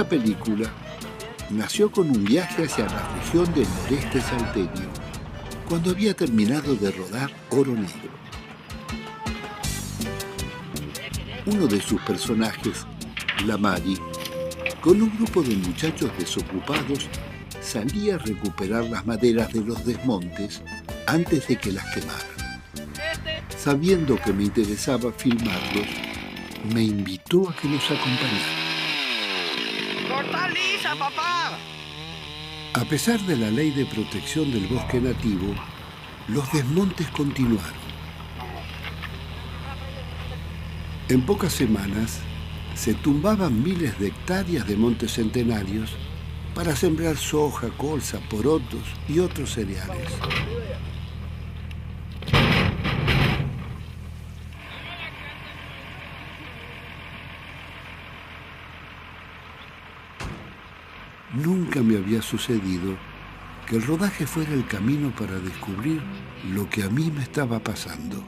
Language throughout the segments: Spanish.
Esta película nació con un viaje hacia la región del noreste salteño, cuando había terminado de rodar Oro Negro. Uno de sus personajes, la Mari, con un grupo de muchachos desocupados, salía a recuperar las maderas de los desmontes antes de que las quemaran. Sabiendo que me interesaba filmarlos, me invitó a que los acompañara. ¡Corta lisa, papá! A pesar de la ley de protección del bosque nativo, los desmontes continuaron. En pocas semanas, se tumbaban miles de hectáreas de montes centenarios para sembrar soja, colza, porotos y otros cereales. Nunca me había sucedido que el rodaje fuera el camino para descubrir lo que a mí me estaba pasando.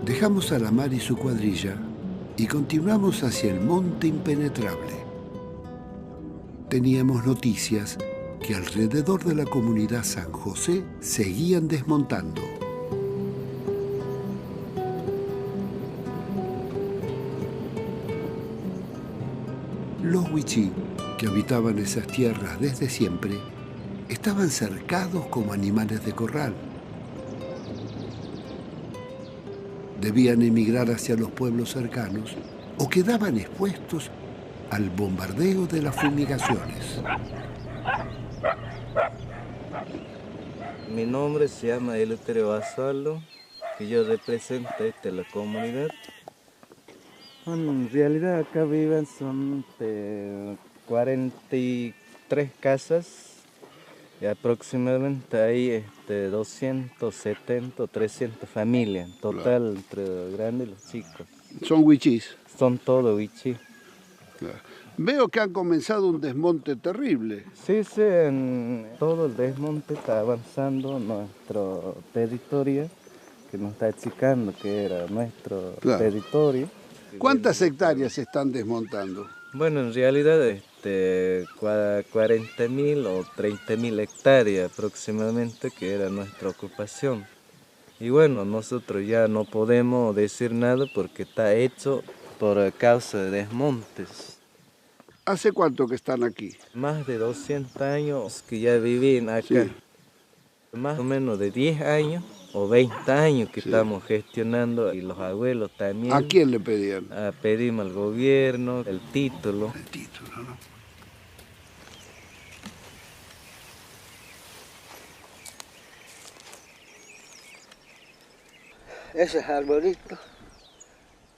Dejamos a la Mar y su cuadrilla y continuamos hacia el monte impenetrable. Teníamos noticias que alrededor de la comunidad San José seguían desmontando. Los wichí, que habitaban esas tierras desde siempre, estaban cercados como animales de corral. Debían emigrar hacia los pueblos cercanos o quedaban expuestos al bombardeo de las fumigaciones. Mi nombre se llama Eleuterio Basualdo, que yo represento la comunidad. Bueno, en realidad acá viven son 43 casas y aproximadamente hay 270 o 300 familias, en total, entre los grandes y los chicos. ¿Son wichís? Son todos wichí. Claro. Veo que han comenzado un desmonte terrible. Sí, en todo el desmonte está avanzando nuestro territorio, que nos está achicando, que era nuestro territorio. ¿Cuántas hectáreas se están desmontando? Bueno, en realidad 40.000 o 30.000 hectáreas aproximadamente, que era nuestra ocupación. Y bueno, nosotros ya no podemos decir nada porque está hecho por causa de desmontes. ¿Hace cuánto que están aquí? Más de 200 años que ya viven acá. Sí. Más o menos de 10 años o 20 años que estamos gestionando, y los abuelos también. ¿A quién le pedían? Pedimos al gobierno el título. El título, ¿no? Ese arbolito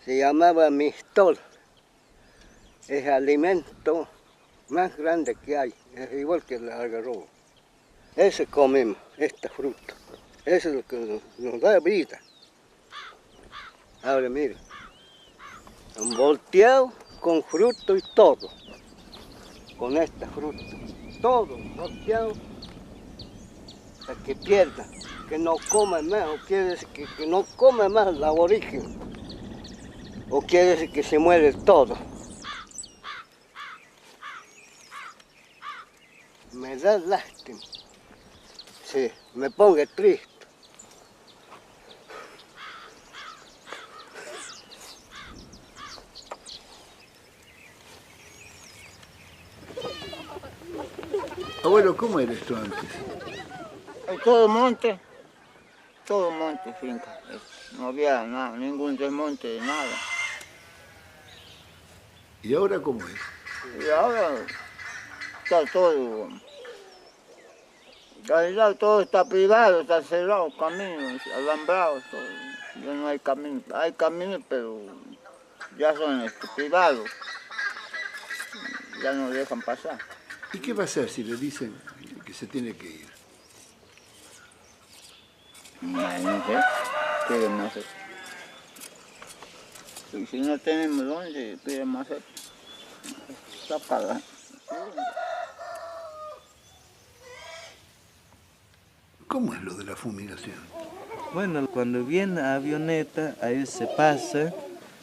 se llamaba mistol. Es el alimento más grande que hay, es igual que el algarrobo. Ese comemos, esta fruta. Eso es lo que nos da vida. Ahora mire, han volteado con fruto y todo, con esta fruta. Todo volteado hasta que pierda, que no coma más, o quiere decir que no coma más la aborigen, o quiere decir que se muere todo. Me da lástima, sí, me pongo triste. Abuelo, ¿cómo era esto antes? Todo monte, finca. No había nada, ningún desmonte de nada. ¿Y ahora cómo es? Y ahora está todo, en realidad todo está privado, está cerrado, caminos, alambrados, todo. Ya no hay caminos, hay caminos pero ya son privados, ya no dejan pasar. ¿Y qué va a hacer si le dicen que se tiene que ir? No sé, ¿qué debemos hacer? Y si no tenemos dónde, ¿qué debemos hacer? Sácala. ¿Cómo es lo de la fumigación? Bueno, cuando viene la avioneta, ahí se pasa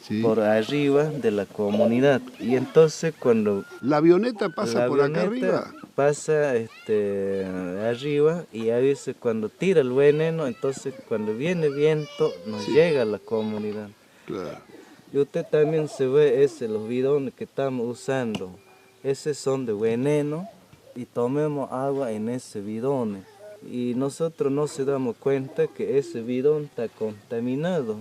Sí. por arriba de la comunidad. Y entonces cuando ¿La avioneta pasa la por acá avioneta arriba? pasa arriba, y a veces cuando tira el veneno, entonces cuando viene viento nos Sí. llega a la comunidad. Claro. Y usted también se ve los bidones que estamos usando. Esos son de veneno y tomemos agua en ese bidón. Y nosotros no se damos cuenta que ese bidón está contaminado.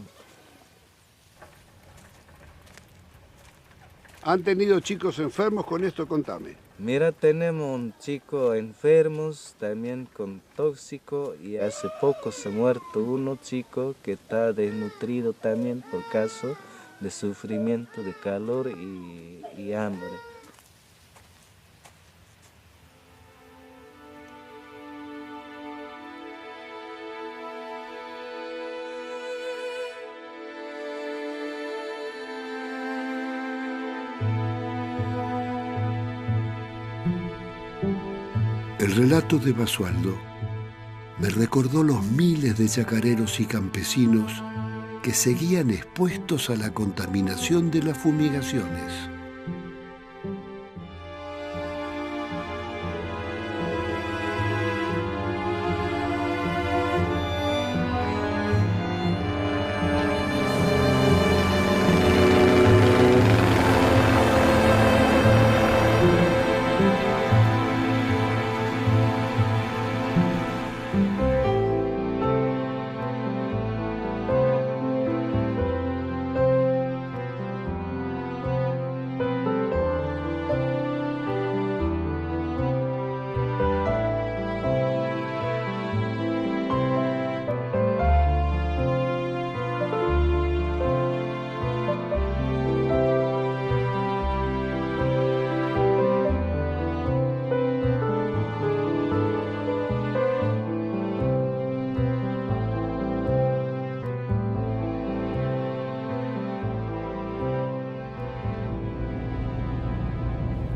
¿Han tenido chicos enfermos con esto? Contame. Mira, tenemos un chico enfermos, también con tóxico, y hace poco se ha muerto uno chico que está desnutrido también por caso de sufrimiento de calor y hambre. El relato de Basualdo me recordó los miles de chacareros y campesinos que seguían expuestos a la contaminación de las fumigaciones.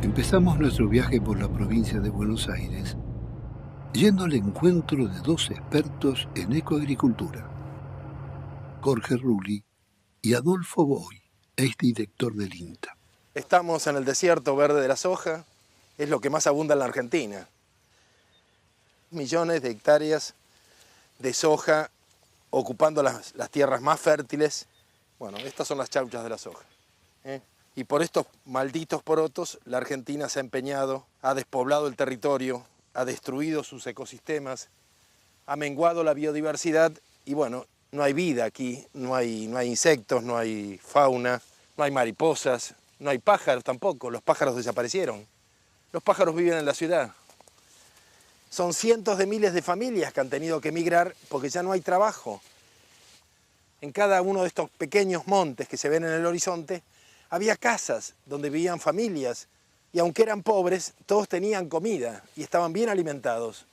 Empezamos nuestro viaje por la provincia de Buenos Aires, yendo al encuentro de dos expertos en ecoagricultura, Jorge Rulli y Adolfo Boy, exdirector del INTA. Estamos en el desierto verde de la soja, es lo que más abunda en la Argentina. Millones de hectáreas de soja ocupando las tierras más fértiles. Bueno, estas son las chauchas de la soja. Y por estos malditos porotos, la Argentina se ha empeñado, ha despoblado el territorio, ha destruido sus ecosistemas, ha menguado la biodiversidad y bueno, no hay vida aquí, no hay insectos, no hay fauna, no hay mariposas, no hay pájaros tampoco, los pájaros desaparecieron. Los pájaros viven en la ciudad. Son cientos de miles de familias que han tenido que emigrar porque ya no hay trabajo. En cada uno de estos pequeños montes que se ven en el horizonte, había casas donde vivían familias y aunque eran pobres, todos tenían comida y estaban bien alimentados.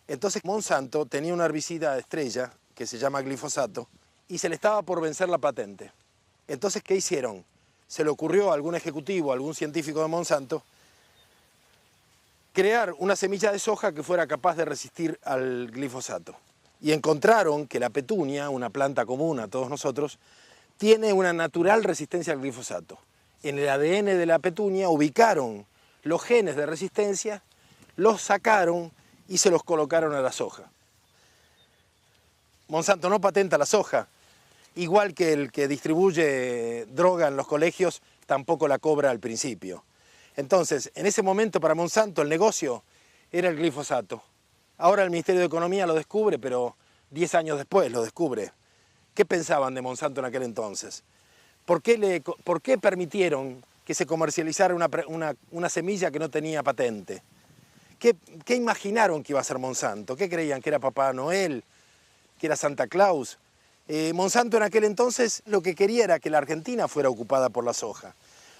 Entonces Monsanto tenía un herbicida estrella que se llama glifosato y se le estaba por vencer la patente. Entonces, ¿qué hicieron? Se le ocurrió a algún ejecutivo, a algún científico de Monsanto, crear una semilla de soja que fuera capaz de resistir al glifosato. Y encontraron que la petunia, una planta común a todos nosotros, tiene una natural resistencia al glifosato. En el ADN de la petunia ubicaron los genes de resistencia, los sacaron y se los colocaron a la soja. Monsanto no patenta la soja, igual que el que distribuye droga en los colegios tampoco la cobra al principio. Entonces, en ese momento para Monsanto el negocio era el glifosato. Ahora el Ministerio de Economía lo descubre, pero 10 años después lo descubre. ¿Qué pensaban de Monsanto en aquel entonces? ¿Por qué permitieron que se comercializara una semilla que no tenía patente? ¿Qué imaginaron que iba a ser Monsanto? ¿Qué creían? ¿Que era Papá Noel? ¿Que era Santa Claus? Monsanto en aquel entonces lo que quería era que la Argentina fuera ocupada por la soja.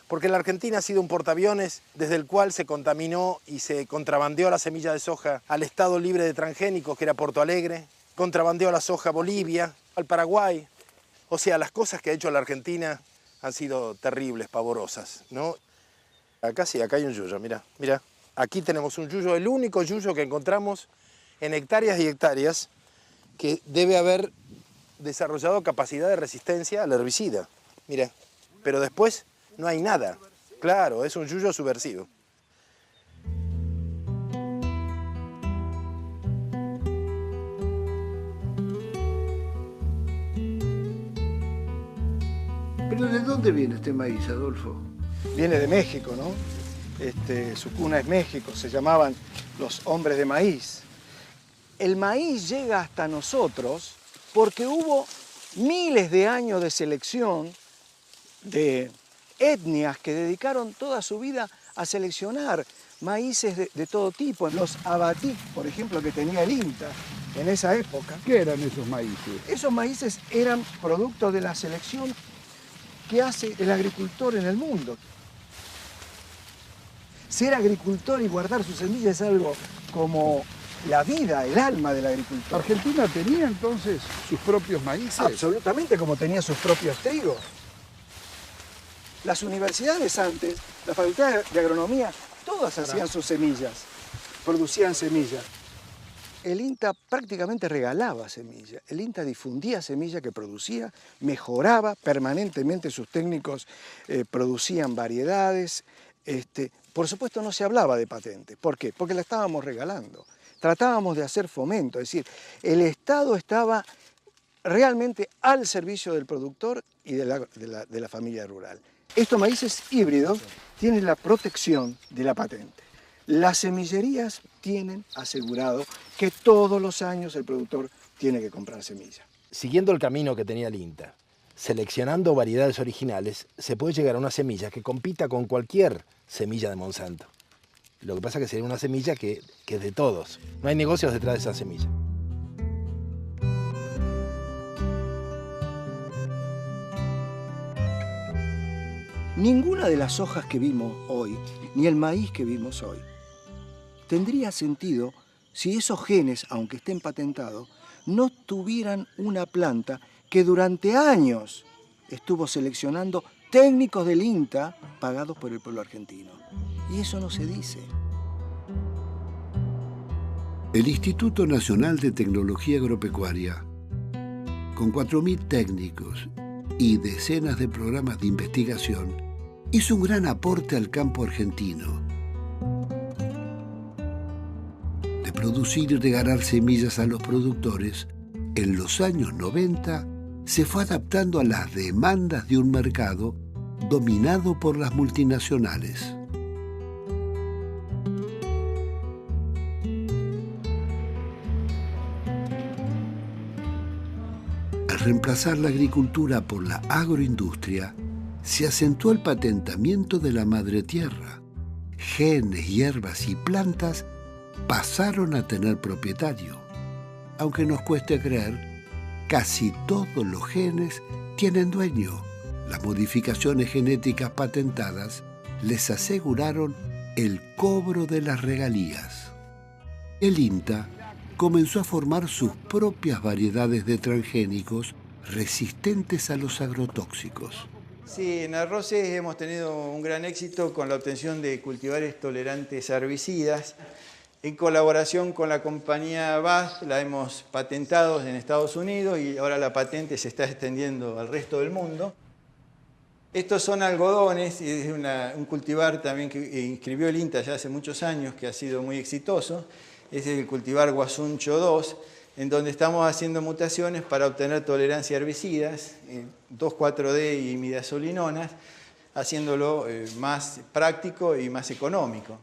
Porque la Argentina ha sido un portaaviones desde el cual se contaminó y se contrabandeó la semilla de soja al Estado Libre de Transgénicos, que era Porto Alegre, contrabandeó la soja a Bolivia, al Paraguay. O sea, las cosas que ha hecho la Argentina han sido terribles, pavorosas, ¿no? Acá sí, acá hay un yuyo, mira. Aquí tenemos un yuyo, el único yuyo que encontramos en hectáreas y hectáreas que debe haber desarrollado capacidad de resistencia al herbicida. Mira, pero después no hay nada. Claro, es un yuyo subversivo. ¿Pero de dónde viene este maíz, Adolfo? Viene de México, ¿no? Su cuna es México, se llamaban los hombres de maíz. El maíz llega hasta nosotros porque hubo miles de años de selección de etnias que dedicaron toda su vida a seleccionar maíces de todo tipo. Los abatí, por ejemplo, que tenía el INTA en esa época. ¿Qué eran esos maíces? Esos maíces eran producto de la selección que hace el agricultor en el mundo. Ser agricultor y guardar sus semillas es algo como la vida, el alma del agricultor. ¿Argentina tenía entonces sus propios maíces? Absolutamente, como tenía sus propios trigos. Las universidades antes, la Facultad de Agronomía, todas hacían sus semillas, producían semillas. El INTA prácticamente regalaba semillas. El INTA difundía semillas que producía, mejoraba permanentemente, sus técnicos producían variedades. Por supuesto no se hablaba de patente. ¿Por qué? Porque la estábamos regalando. Tratábamos de hacer fomento, es decir, el Estado estaba realmente al servicio del productor y de la familia rural. Estos maíces híbridos tienen la protección de la patente. Las semillerías tienen asegurado que todos los años el productor tiene que comprar semilla. Siguiendo el camino que tenía el INTA, seleccionando variedades originales, se puede llegar a una semilla que compita con cualquier semilla de Monsanto. Lo que pasa es que sería una semilla que es de todos. No hay negocios detrás de esa semilla. Ninguna de las hojas que vimos hoy, ni el maíz que vimos hoy, tendría sentido si esos genes, aunque estén patentados, no tuvieran una planta que durante años estuvo seleccionando técnicos del INTA pagados por el pueblo argentino. Y eso no se dice. El Instituto Nacional de Tecnología Agropecuaria, con 4.000 técnicos y decenas de programas de investigación, hizo un gran aporte al campo argentino. De producir y regalar semillas a los productores, en los años 90 se fue adaptando a las demandas de un mercado dominado por las multinacionales. Al reemplazar la agricultura por la agroindustria, se acentuó el patentamiento de la madre tierra. Genes, hierbas y plantas pasaron a tener propietario. Aunque nos cueste creer, casi todos los genes tienen dueño. Las modificaciones genéticas patentadas les aseguraron el cobro de las regalías. El INTA comenzó a formar sus propias variedades de transgénicos resistentes a los agrotóxicos. Sí, en arroces hemos tenido un gran éxito con la obtención de cultivares tolerantes a herbicidas. En colaboración con la compañía BASF la hemos patentado en Estados Unidos y ahora la patente se está extendiendo al resto del mundo. Estos son algodones, y es un cultivar también que inscribió el INTA ya hace muchos años, que ha sido muy exitoso. Es el cultivar Guasuncho 2, en donde estamos haciendo mutaciones para obtener tolerancia a herbicidas, 2,4-D y imidazolinonas, haciéndolo más práctico y más económico.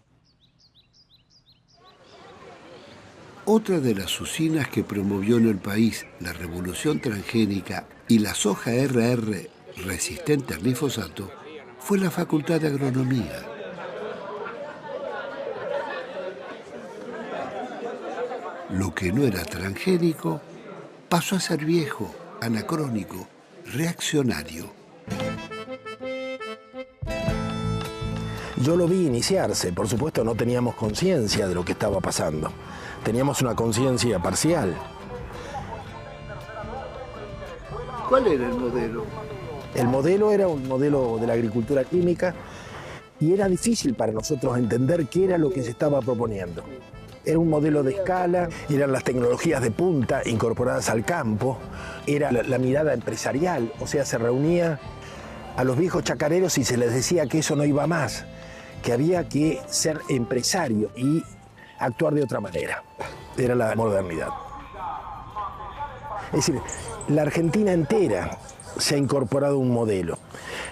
Otra de las usinas que promovió en el país la revolución transgénica y la soja RR resistente al glifosato fue la Facultad de Agronomía. Lo que no era transgénico pasó a ser viejo, anacrónico, reaccionario. Yo lo vi iniciarse, por supuesto no teníamos conciencia de lo que estaba pasando. Teníamos una conciencia parcial. ¿Cuál era el modelo? El modelo era un modelo de la agricultura química y era difícil para nosotros entender qué era lo que se estaba proponiendo. Era un modelo de escala, eran las tecnologías de punta incorporadas al campo, era la mirada empresarial, o sea, se reunía a los viejos chacareros y se les decía que eso no iba más, que había que ser empresario y actuar de otra manera. Era la modernidad. Es decir, la Argentina entera se ha incorporado a un modelo.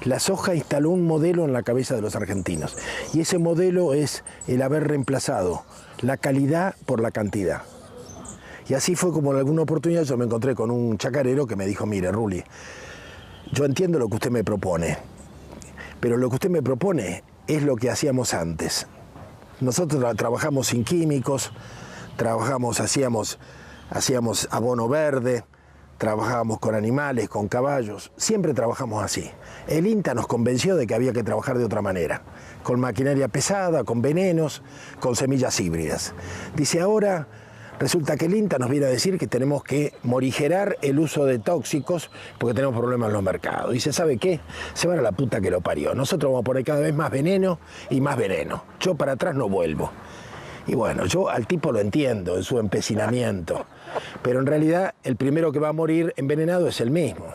La soja instaló un modelo en la cabeza de los argentinos y ese modelo es el haber reemplazado la calidad por la cantidad. Y así fue como en alguna oportunidad yo me encontré con un chacarero que me dijo, mire, Rulli, yo entiendo lo que usted me propone, pero lo que usted me propone es lo que hacíamos antes. Nosotros trabajamos sin químicos, hacíamos abono verde, trabajábamos con animales, con caballos, siempre trabajamos así. El INTA nos convenció de que había que trabajar de otra manera, con maquinaria pesada, con venenos, con semillas híbridas. Dice, ahora resulta que el INTA nos viene a decir que tenemos que morigerar el uso de tóxicos porque tenemos problemas en los mercados. Dice, ¿sabe qué? Se van a la puta que lo parió. Nosotros vamos a poner cada vez más veneno y más veneno. Yo para atrás no vuelvo. Y bueno, yo al tipo lo entiendo en su empecinamiento, pero en realidad el primero que va a morir envenenado es él mismo.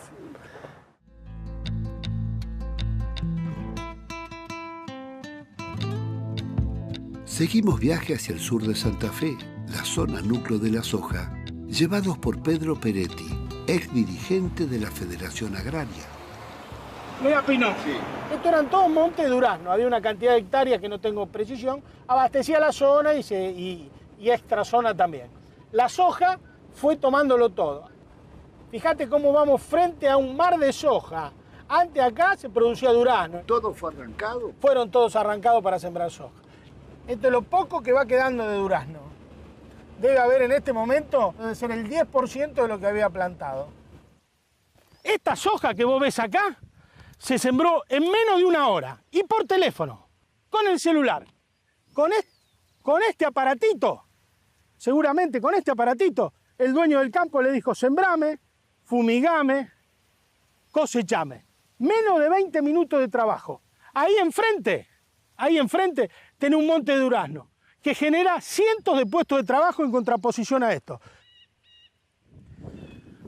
Seguimos viaje hacia el sur de Santa Fe, la zona núcleo de la soja, llevados por Pedro Peretti, ex dirigente de la Federación Agraria. Mira, Pino, estos eran todos montes de durazno, había una cantidad de hectáreas que no tengo precisión, abastecía la zona y extra zona también. La soja fue tomándolo todo. Fíjate cómo vamos frente a un mar de soja. Antes acá se producía durazno. ¿Todo fue arrancado? Fueron todos arrancados para sembrar soja. Esto es lo poco que va quedando de durazno. Debe haber en este momento, debe ser el 10% de lo que había plantado. Esta soja que vos ves acá, se sembró en menos de una hora y por teléfono, con el celular, con este aparatito, seguramente con este aparatito, el dueño del campo le dijo, sembrame, fumigame, cosechame. Menos de 20 minutos de trabajo. Ahí enfrente, tenés un monte de durazno que genera cientos de puestos de trabajo en contraposición a esto.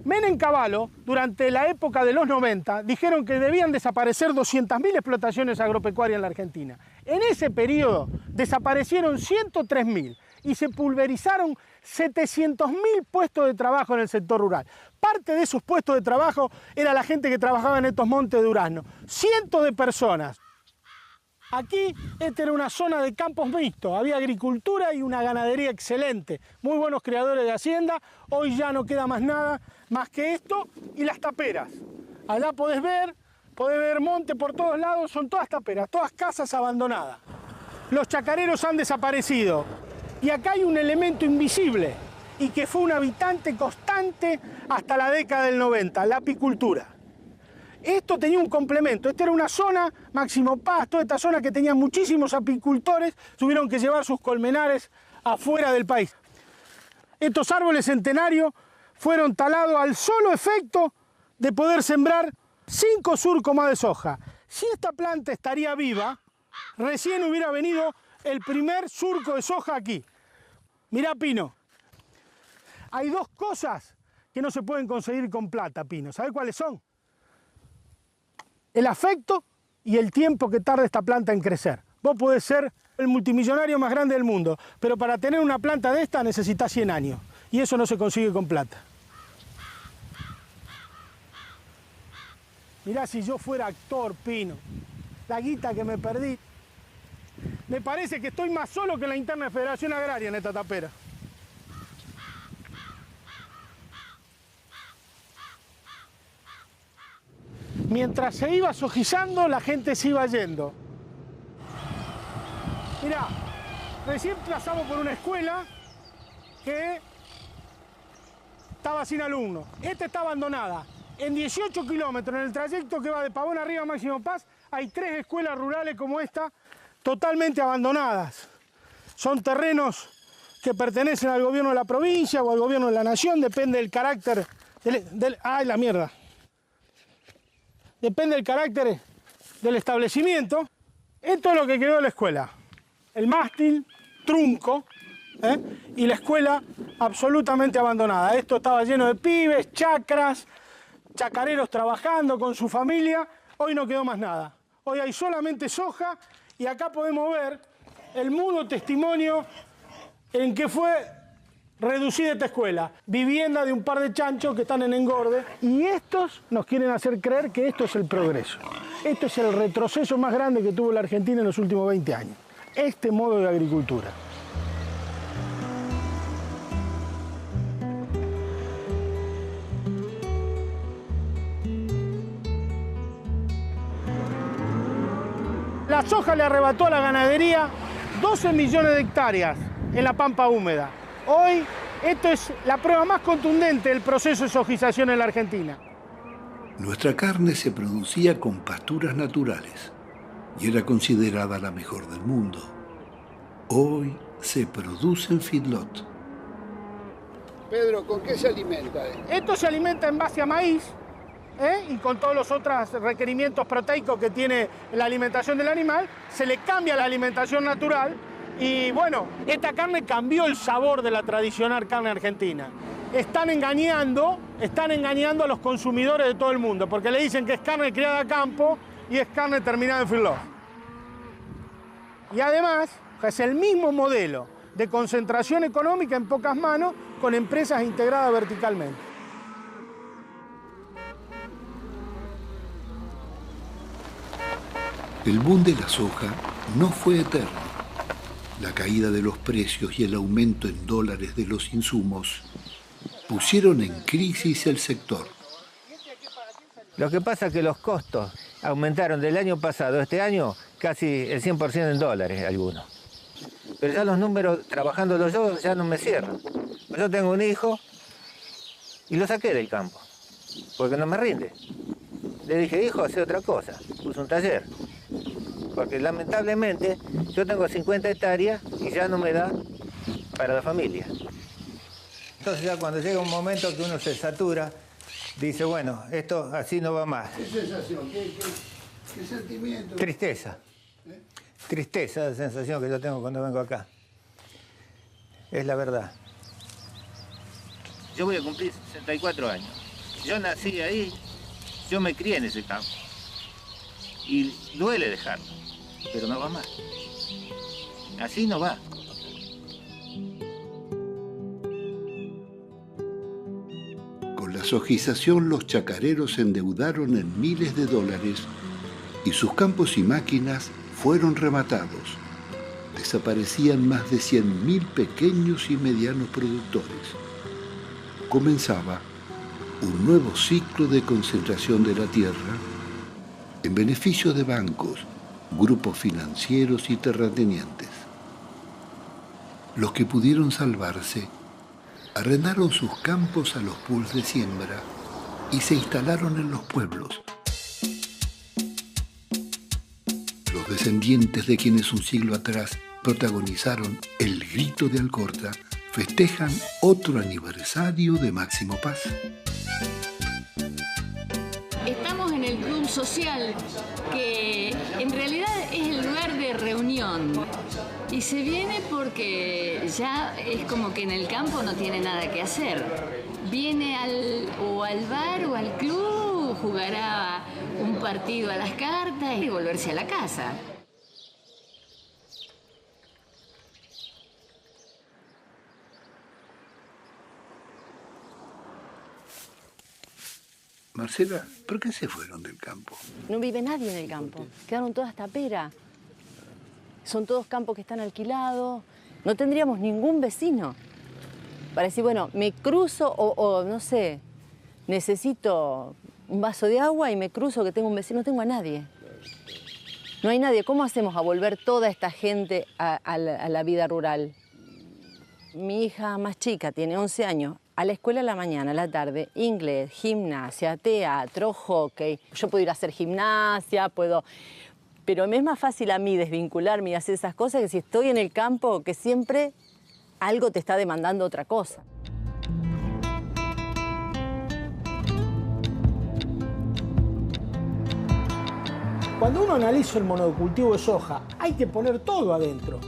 Menem Cavallo, durante la época de los 90, dijeron que debían desaparecer 200.000 explotaciones agropecuarias en la Argentina. En ese periodo desaparecieron 103.000 y se pulverizaron 700.000 puestos de trabajo en el sector rural. Parte de esos puestos de trabajo era la gente que trabajaba en estos montes de durazno. Cientos de personas. Aquí esta era una zona de campos mixtos, había agricultura y una ganadería excelente, muy buenos criadores de hacienda. Hoy ya no queda más nada más que esto y las taperas. Allá podés ver monte por todos lados, son todas taperas, todas casas abandonadas. Los chacareros han desaparecido y acá hay un elemento invisible y que fue un habitante constante hasta la década del 90, la apicultura. Esto tenía un complemento, esta era una zona, Máximo Paz, toda esta zona que tenía muchísimos apicultores, tuvieron que llevar sus colmenares afuera del país. Estos árboles centenarios fueron talados al solo efecto de poder sembrar 5 surcos más de soja. Si esta planta estaría viva, recién hubiera venido el primer surco de soja aquí. Mirá, Pino, hay dos cosas que no se pueden conseguir con plata, Pino. ¿Sabés cuáles son? El afecto y el tiempo que tarda esta planta en crecer. Vos podés ser el multimillonario más grande del mundo, pero para tener una planta de esta necesitas 100 años. Y eso no se consigue con plata. Mirá, si yo fuera actor, Pino, la guita que me perdí. Me parece que estoy más solo que en la interna de Federación Agraria en esta tapera. Mientras se iba sojizando, la gente se iba yendo. Mirá, recién pasamos por una escuela que estaba sin alumnos. Esta está abandonada. En 18 kilómetros, en el trayecto que va de Pavón arriba a Máximo Paz, hay 3 escuelas rurales como esta, totalmente abandonadas. Son terrenos que pertenecen al gobierno de la provincia o al gobierno de la nación, depende del carácter ¡ay, la mierda! Depende del carácter del establecimiento. Esto es lo que quedó de la escuela. El mástil, trunco, y la escuela absolutamente abandonada. Esto estaba lleno de pibes, chacras, chacareros trabajando con su familia. Hoy no quedó más nada. Hoy hay solamente soja y acá podemos ver el mudo testimonio en que fue reducida esta escuela. Vivienda de un par de chanchos que están en engorde. Y estos nos quieren hacer creer que esto es el progreso. Esto es el retroceso más grande que tuvo la Argentina en los últimos 20 años. Este modo de agricultura. La soja le arrebató a la ganadería 12 millones de hectáreas en la pampa húmeda. Hoy, esto es la prueba más contundente del proceso de sojización en la Argentina. Nuestra carne se producía con pasturas naturales y era considerada la mejor del mundo. Hoy se produce en feedlot. Pedro, ¿con qué se alimenta? Esto se alimenta en base a maíz, y con todos los otros requerimientos proteicos que tiene la alimentación del animal, se le cambia la alimentación natural y bueno, esta carne cambió el sabor de la tradicional carne argentina. Están engañando a los consumidores de todo el mundo porque le dicen que es carne criada a campo y es carne terminada en feedlot. Y además es el mismo modelo de concentración económica en pocas manos con empresas integradas verticalmente. El boom de la soja no fue eterno. La caída de los precios y el aumento en dólares de los insumos pusieron en crisis el sector. Lo que pasa es que los costos aumentaron del año pasado a este año casi el 100% en dólares algunos. Pero ya los números, trabajándolo yo, ya no me cierran. Yo tengo un hijo y lo saqué del campo, porque no me rinde. Le dije, hijo, hace otra cosa. Puse un taller. Porque lamentablemente yo tengo 50 hectáreas y ya no me da para la familia. Entonces ya cuando llega un momento que uno se satura, dice, bueno, esto así no va más. ¿Qué sensación? ¿Qué sentimiento? Tristeza. Tristeza, la sensación que yo tengo cuando vengo acá. Es la verdad. Yo voy a cumplir 64 años. Yo nací ahí, yo me crié en ese campo. Y duele dejarlo, pero no va más. Así no va. Con la sojización, los chacareros se endeudaron en miles de dólares y sus campos y máquinas fueron rematados. Desaparecían más de 100.000 pequeños y medianos productores. Comenzaba un nuevo ciclo de concentración de la tierra en beneficio de bancos, grupos financieros y terratenientes. Los que pudieron salvarse arrendaron sus campos a los pools de siembra y se instalaron en los pueblos. Los descendientes de quienes un siglo atrás protagonizaron el grito de Alcorta festejan otro aniversario de Máximo Paz. Estamos en el club social, que en realidad es el lugar de reunión. Y se viene porque ya es como que en el campo no tiene nada que hacer. Viene al bar o al club, jugará un partido a las cartas y volverse a la casa. Marcela, ¿por qué se fueron del campo? No vive nadie en el campo. Quedaron todas taperas. Son todos campos que están alquilados. No tendríamos ningún vecino. Para decir, bueno, me cruzo o no sé, necesito un vaso de agua y me cruzo que tengo un vecino. No tengo a nadie. No hay nadie. ¿Cómo hacemos a volver toda esta gente a la vida rural? Mi hija más chica tiene 11 años. A la escuela a la mañana, a la tarde, inglés, gimnasia, teatro, hockey. Yo puedo ir a hacer gimnasia, puedo... Pero me es más fácil a mí desvincularme y hacer esas cosas que si estoy en el campo, que siempre algo te está demandando otra cosa. Cuando uno analiza el monocultivo de soja, hay que poner todo adentro.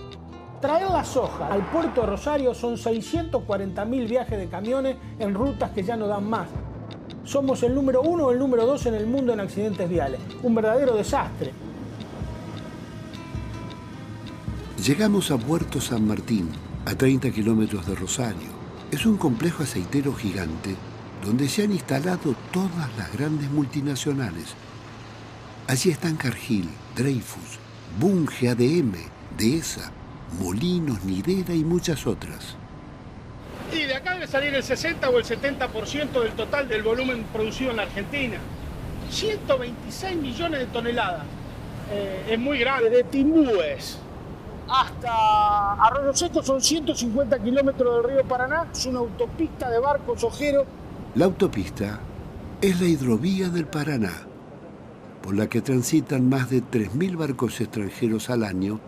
traer la soja al puerto de Rosario son 640.000 viajes de camiones en rutas que ya no dan más. Somos el número 1 o el número 2 en el mundo en accidentes viales. Un verdadero desastre. Llegamos a Puerto San Martín, a 30 kilómetros de Rosario. Es un complejo aceitero gigante donde se han instalado todas las grandes multinacionales. Allí están Cargill, Dreyfus, Bunge, ADM, Dehesa, Molinos, Nidera y muchas otras. Y de acá debe salir el 60 o el 70% del total del volumen producido en la Argentina. 126 millones de toneladas. Es muy grande. De Timbúes hasta Arroyo Seco son 150 kilómetros del río Paraná. Es una autopista de barcos ojeros. La autopista es la hidrovía del Paraná, por la que transitan más de 3.000 barcos extranjeros al año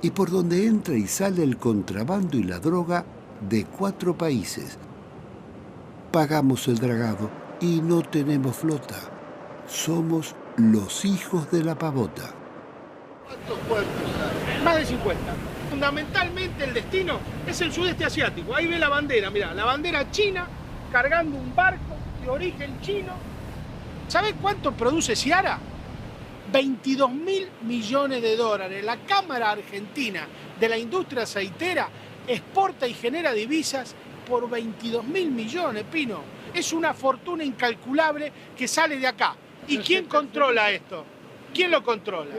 y por donde entra y sale el contrabando y la droga de 4 países. Pagamos el dragado y no tenemos flota. Somos los hijos de la pavota. ¿Cuántos puertos hay? Más de 50. Fundamentalmente el destino es el sudeste asiático. Ahí ve la bandera, mirá, la bandera china cargando un barco de origen chino. ¿Sabés cuánto produce Ciara? 22.000 millones de dólares. La Cámara Argentina de la Industria Aceitera exporta y genera divisas por 22.000 millones, Pino. Es una fortuna incalculable que sale de acá. ¿Y quién controla esto? ¿Quién lo controla?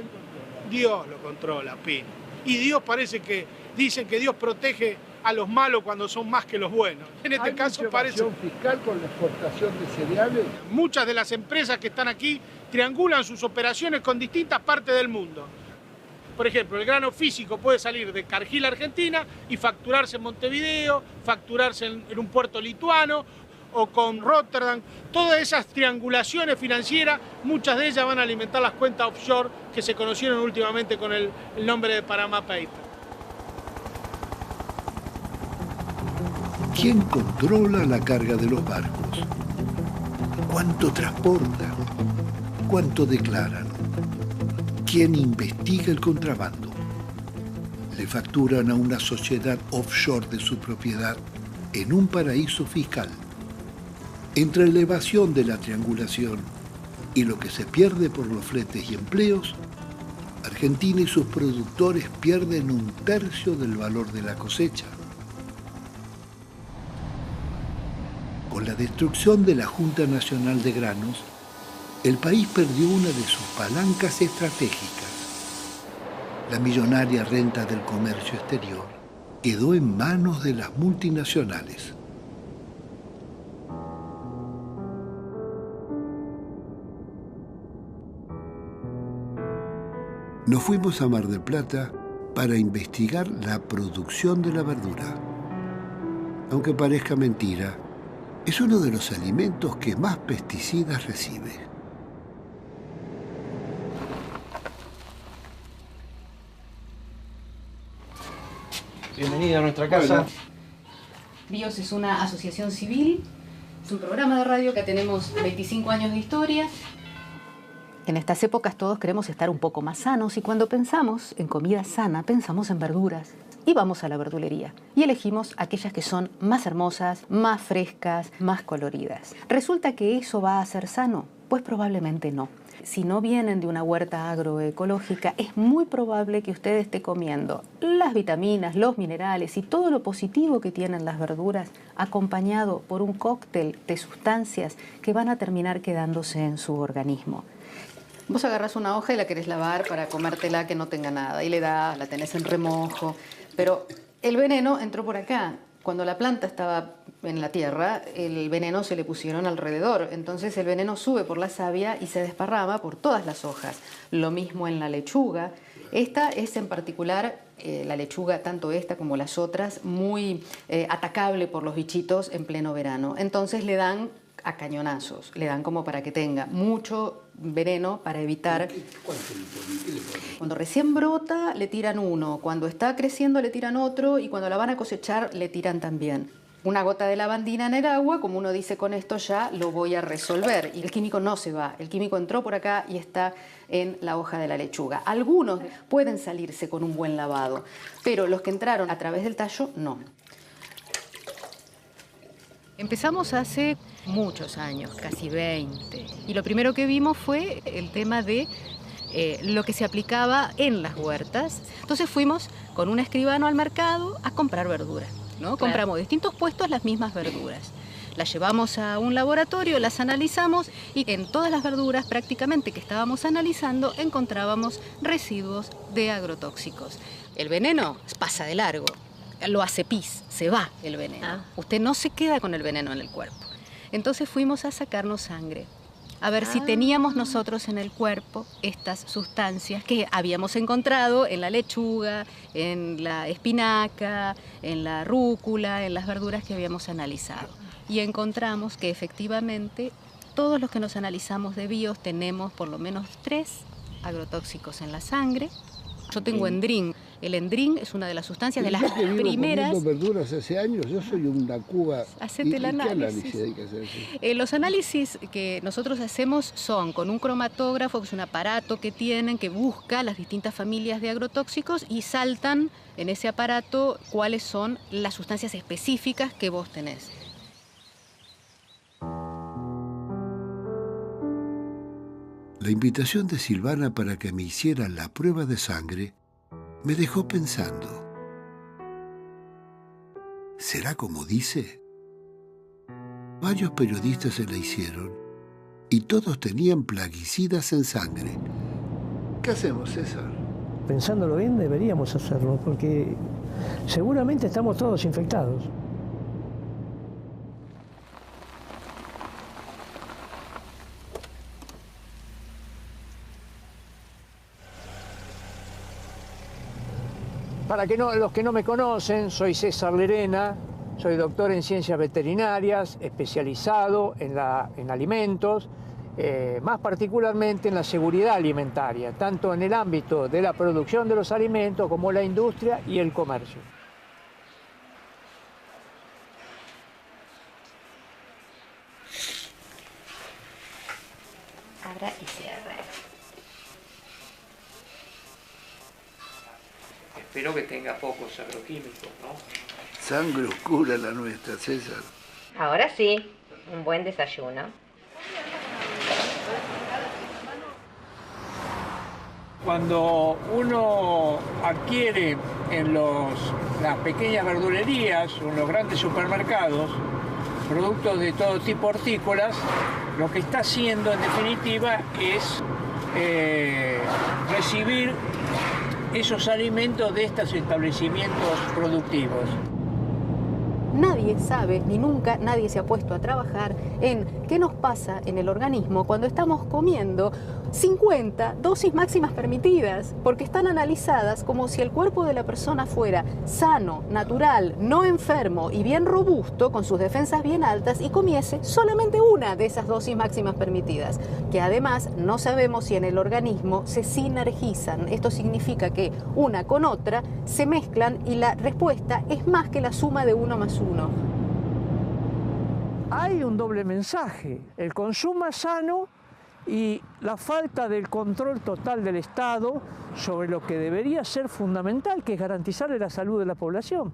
Dios lo controla, Pino. Y Dios parece que dicen que Dios protege a los malos cuando son más que los buenos. En este caso parece... ¿Hay fiscal con la exportación de cereales? Muchas de las empresas que están aquí triangulan sus operaciones con distintas partes del mundo. Por ejemplo, el grano físico puede salir de Cargill, Argentina, y facturarse en Montevideo, facturarse en un puerto lituano o con Rotterdam. Todas esas triangulaciones financieras, muchas de ellas van a alimentar las cuentas offshore que se conocieron últimamente con el nombre de Panama Papers. ¿Quién controla la carga de los barcos? ¿Cuánto transportan? ¿Cuánto declaran? ¿Quién investiga el contrabando? Le facturan a una sociedad offshore de su propiedad en un paraíso fiscal. Entre la evasión de la triangulación y lo que se pierde por los fletes y empleos, Argentina y sus productores pierden 1/3 del valor de la cosecha. Con la destrucción de la Junta Nacional de Granos, el país perdió una de sus palancas estratégicas. La millonaria renta del comercio exterior quedó en manos de las multinacionales. Nos fuimos a Mar del Plata para investigar la producción de la verdura. Aunque parezca mentira, es uno de los alimentos que más pesticidas recibe. Bienvenida a nuestra casa. BIOS es una asociación civil, es un programa de radio que tenemos 25 años de historia. En estas épocas todos queremos estar un poco más sanos y cuando pensamos en comida sana, pensamos en verduras. Y vamos a la verdulería y elegimos aquellas que son más hermosas, más frescas, más coloridas. ¿Resulta que eso va a ser sano? Pues probablemente no. Si no vienen de una huerta agroecológica, es muy probable que usted esté comiendo las vitaminas, los minerales y todo lo positivo que tienen las verduras, acompañado por un cóctel de sustancias que van a terminar quedándose en su organismo. Vos agarrás una hoja y la querés lavar para comértela que no tenga nada y le das, la tenés en remojo, pero el veneno entró por acá. Cuando la planta estaba en la tierra, el veneno se le pusieron alrededor. Entonces el veneno sube por la savia y se desparrama por todas las hojas. Lo mismo en la lechuga. Esta es en particular, la lechuga, tanto esta como las otras, muy atacable por los bichitos en pleno verano. Entonces le dan a cañonazos, le dan como para que tenga mucho veneno para evitar... Cuando recién brota le tiran uno, cuando está creciendo le tiran otro y cuando la van a cosechar le tiran también. una gota de lavandina en el agua, como uno dice, con esto ya lo voy a resolver. Y el químico no se va, el químico entró por acá y está en la hoja de la lechuga. Algunos pueden salirse con un buen lavado, pero los que entraron a través del tallo, no. Empezamos hace muchos años, casi 20, y lo primero que vimos fue el tema de lo que se aplicaba en las huertas. Entonces fuimos con un escribano al mercado a comprar verduras, ¿no? Claro. Compramos distintos puestos las mismas verduras. Las llevamos a un laboratorio, las analizamos y en todas las verduras prácticamente que estábamos analizando encontrábamos residuos de agrotóxicos. El veneno pasa de largo, lo hace pis, se va el veneno. Usted no se queda con el veneno en el cuerpo. Entonces fuimos a sacarnos sangre, a ver si teníamos nosotros en el cuerpo estas sustancias que habíamos encontrado en la lechuga, en la espinaca, en la rúcula, en las verduras que habíamos analizado. Y encontramos que efectivamente todos los que nos analizamos de bios tenemos por lo menos 3 agrotóxicos en la sangre. Yo tengo endrín. El endrín es una de las sustancias de las primeras. Comiendo verduras hace años, yo soy una cuba. Hacete el análisis. ¿Qué análisis hay que hacer? Los análisis que nosotros hacemos son con un cromatógrafo, que es un aparato que tienen, que busca las distintas familias de agrotóxicos y saltan en ese aparato cuáles son las sustancias específicas que vos tenés. La invitación de Silvana para que me hiciera la prueba de sangre me dejó pensando. ¿Será como dice? Varios periodistas se la hicieron y todos tenían plaguicidas en sangre. ¿Qué hacemos, César? Pensándolo bien, deberíamos hacerlo, porque seguramente estamos todos infectados. Para los que no me conocen, soy César Lerena, soy doctor en ciencias veterinarias, especializado en alimentos, más particularmente en la seguridad alimentaria, tanto en el ámbito de la producción de los alimentos como la industria y el comercio. Abra y cierre. Espero que tenga pocos agroquímicos, ¿no? Sangre oscura la nuestra, César. Ahora sí, un buen desayuno. Cuando uno adquiere en las pequeñas verdulerías o en los grandes supermercados productos de todo tipo hortícolas, lo que está haciendo en definitiva es recibir esos alimentos de estos establecimientos productivos. Nadie sabe, ni nunca nadie se ha puesto a trabajar en qué nos pasa en el organismo cuando estamos comiendo 50 dosis máximas permitidas, porque están analizadas como si el cuerpo de la persona fuera sano, natural, no enfermo y bien robusto, con sus defensas bien altas, y comiese solamente una de esas dosis máximas permitidas, que además no sabemos si en el organismo se sinergizan. Esto significa que una con otra se mezclan y la respuesta es más que la suma de 1 más 1. Hay un doble mensaje: el consumo sano y la falta del control total del Estado sobre lo que debería ser fundamental, que es garantizarle la salud de la población.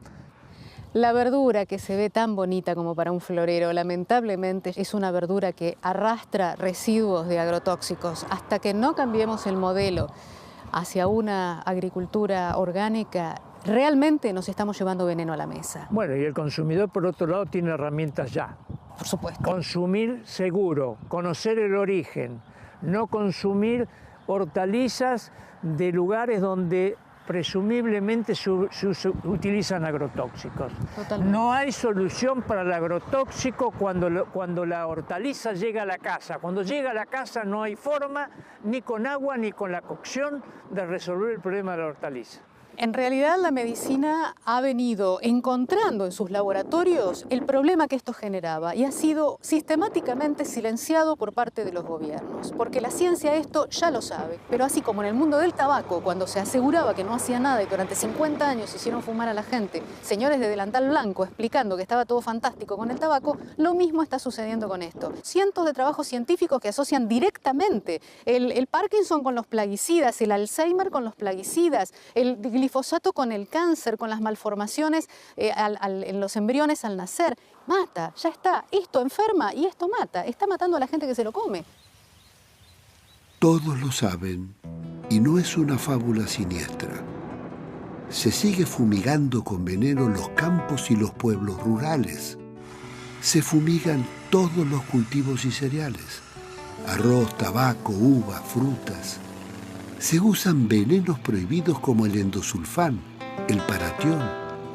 La verdura que se ve tan bonita como para un florero, lamentablemente es una verdura que arrastra residuos de agrotóxicos. Hasta que no cambiemos el modelo hacia una agricultura orgánica, realmente nos estamos llevando veneno a la mesa. Bueno, y el consumidor, por otro lado, tiene herramientas ya. Por supuesto. Consumir seguro, conocer el origen, no consumir hortalizas de lugares donde presumiblemente se utilizan agrotóxicos. Totalmente. No hay solución para el agrotóxico cuando la hortaliza llega a la casa. Cuando llega a la casa no hay forma, ni con agua ni con la cocción, de resolver el problema de la hortaliza. En realidad la medicina ha venido encontrando en sus laboratorios el problema que esto generaba y ha sido sistemáticamente silenciado por parte de los gobiernos, porque la ciencia esto ya lo sabe, pero así como en el mundo del tabaco, cuando se aseguraba que no hacía nada y durante 50 años hicieron fumar a la gente, señores de delantal blanco explicando que estaba todo fantástico con el tabaco, lo mismo está sucediendo con esto. Cientos de trabajos científicos que asocian directamente el Parkinson con los plaguicidas, el Alzheimer con los plaguicidas, el glifosato con el cáncer, con las malformaciones en los embriones al nacer. Mata, ya está. Esto enferma y esto mata. Está matando a la gente que se lo come. Todos lo saben y no es una fábula siniestra. Se sigue fumigando con veneno los campos y los pueblos rurales. Se fumigan todos los cultivos y cereales. Arroz, tabaco, uva, frutas. Se usan venenos prohibidos como el endosulfán, el paratión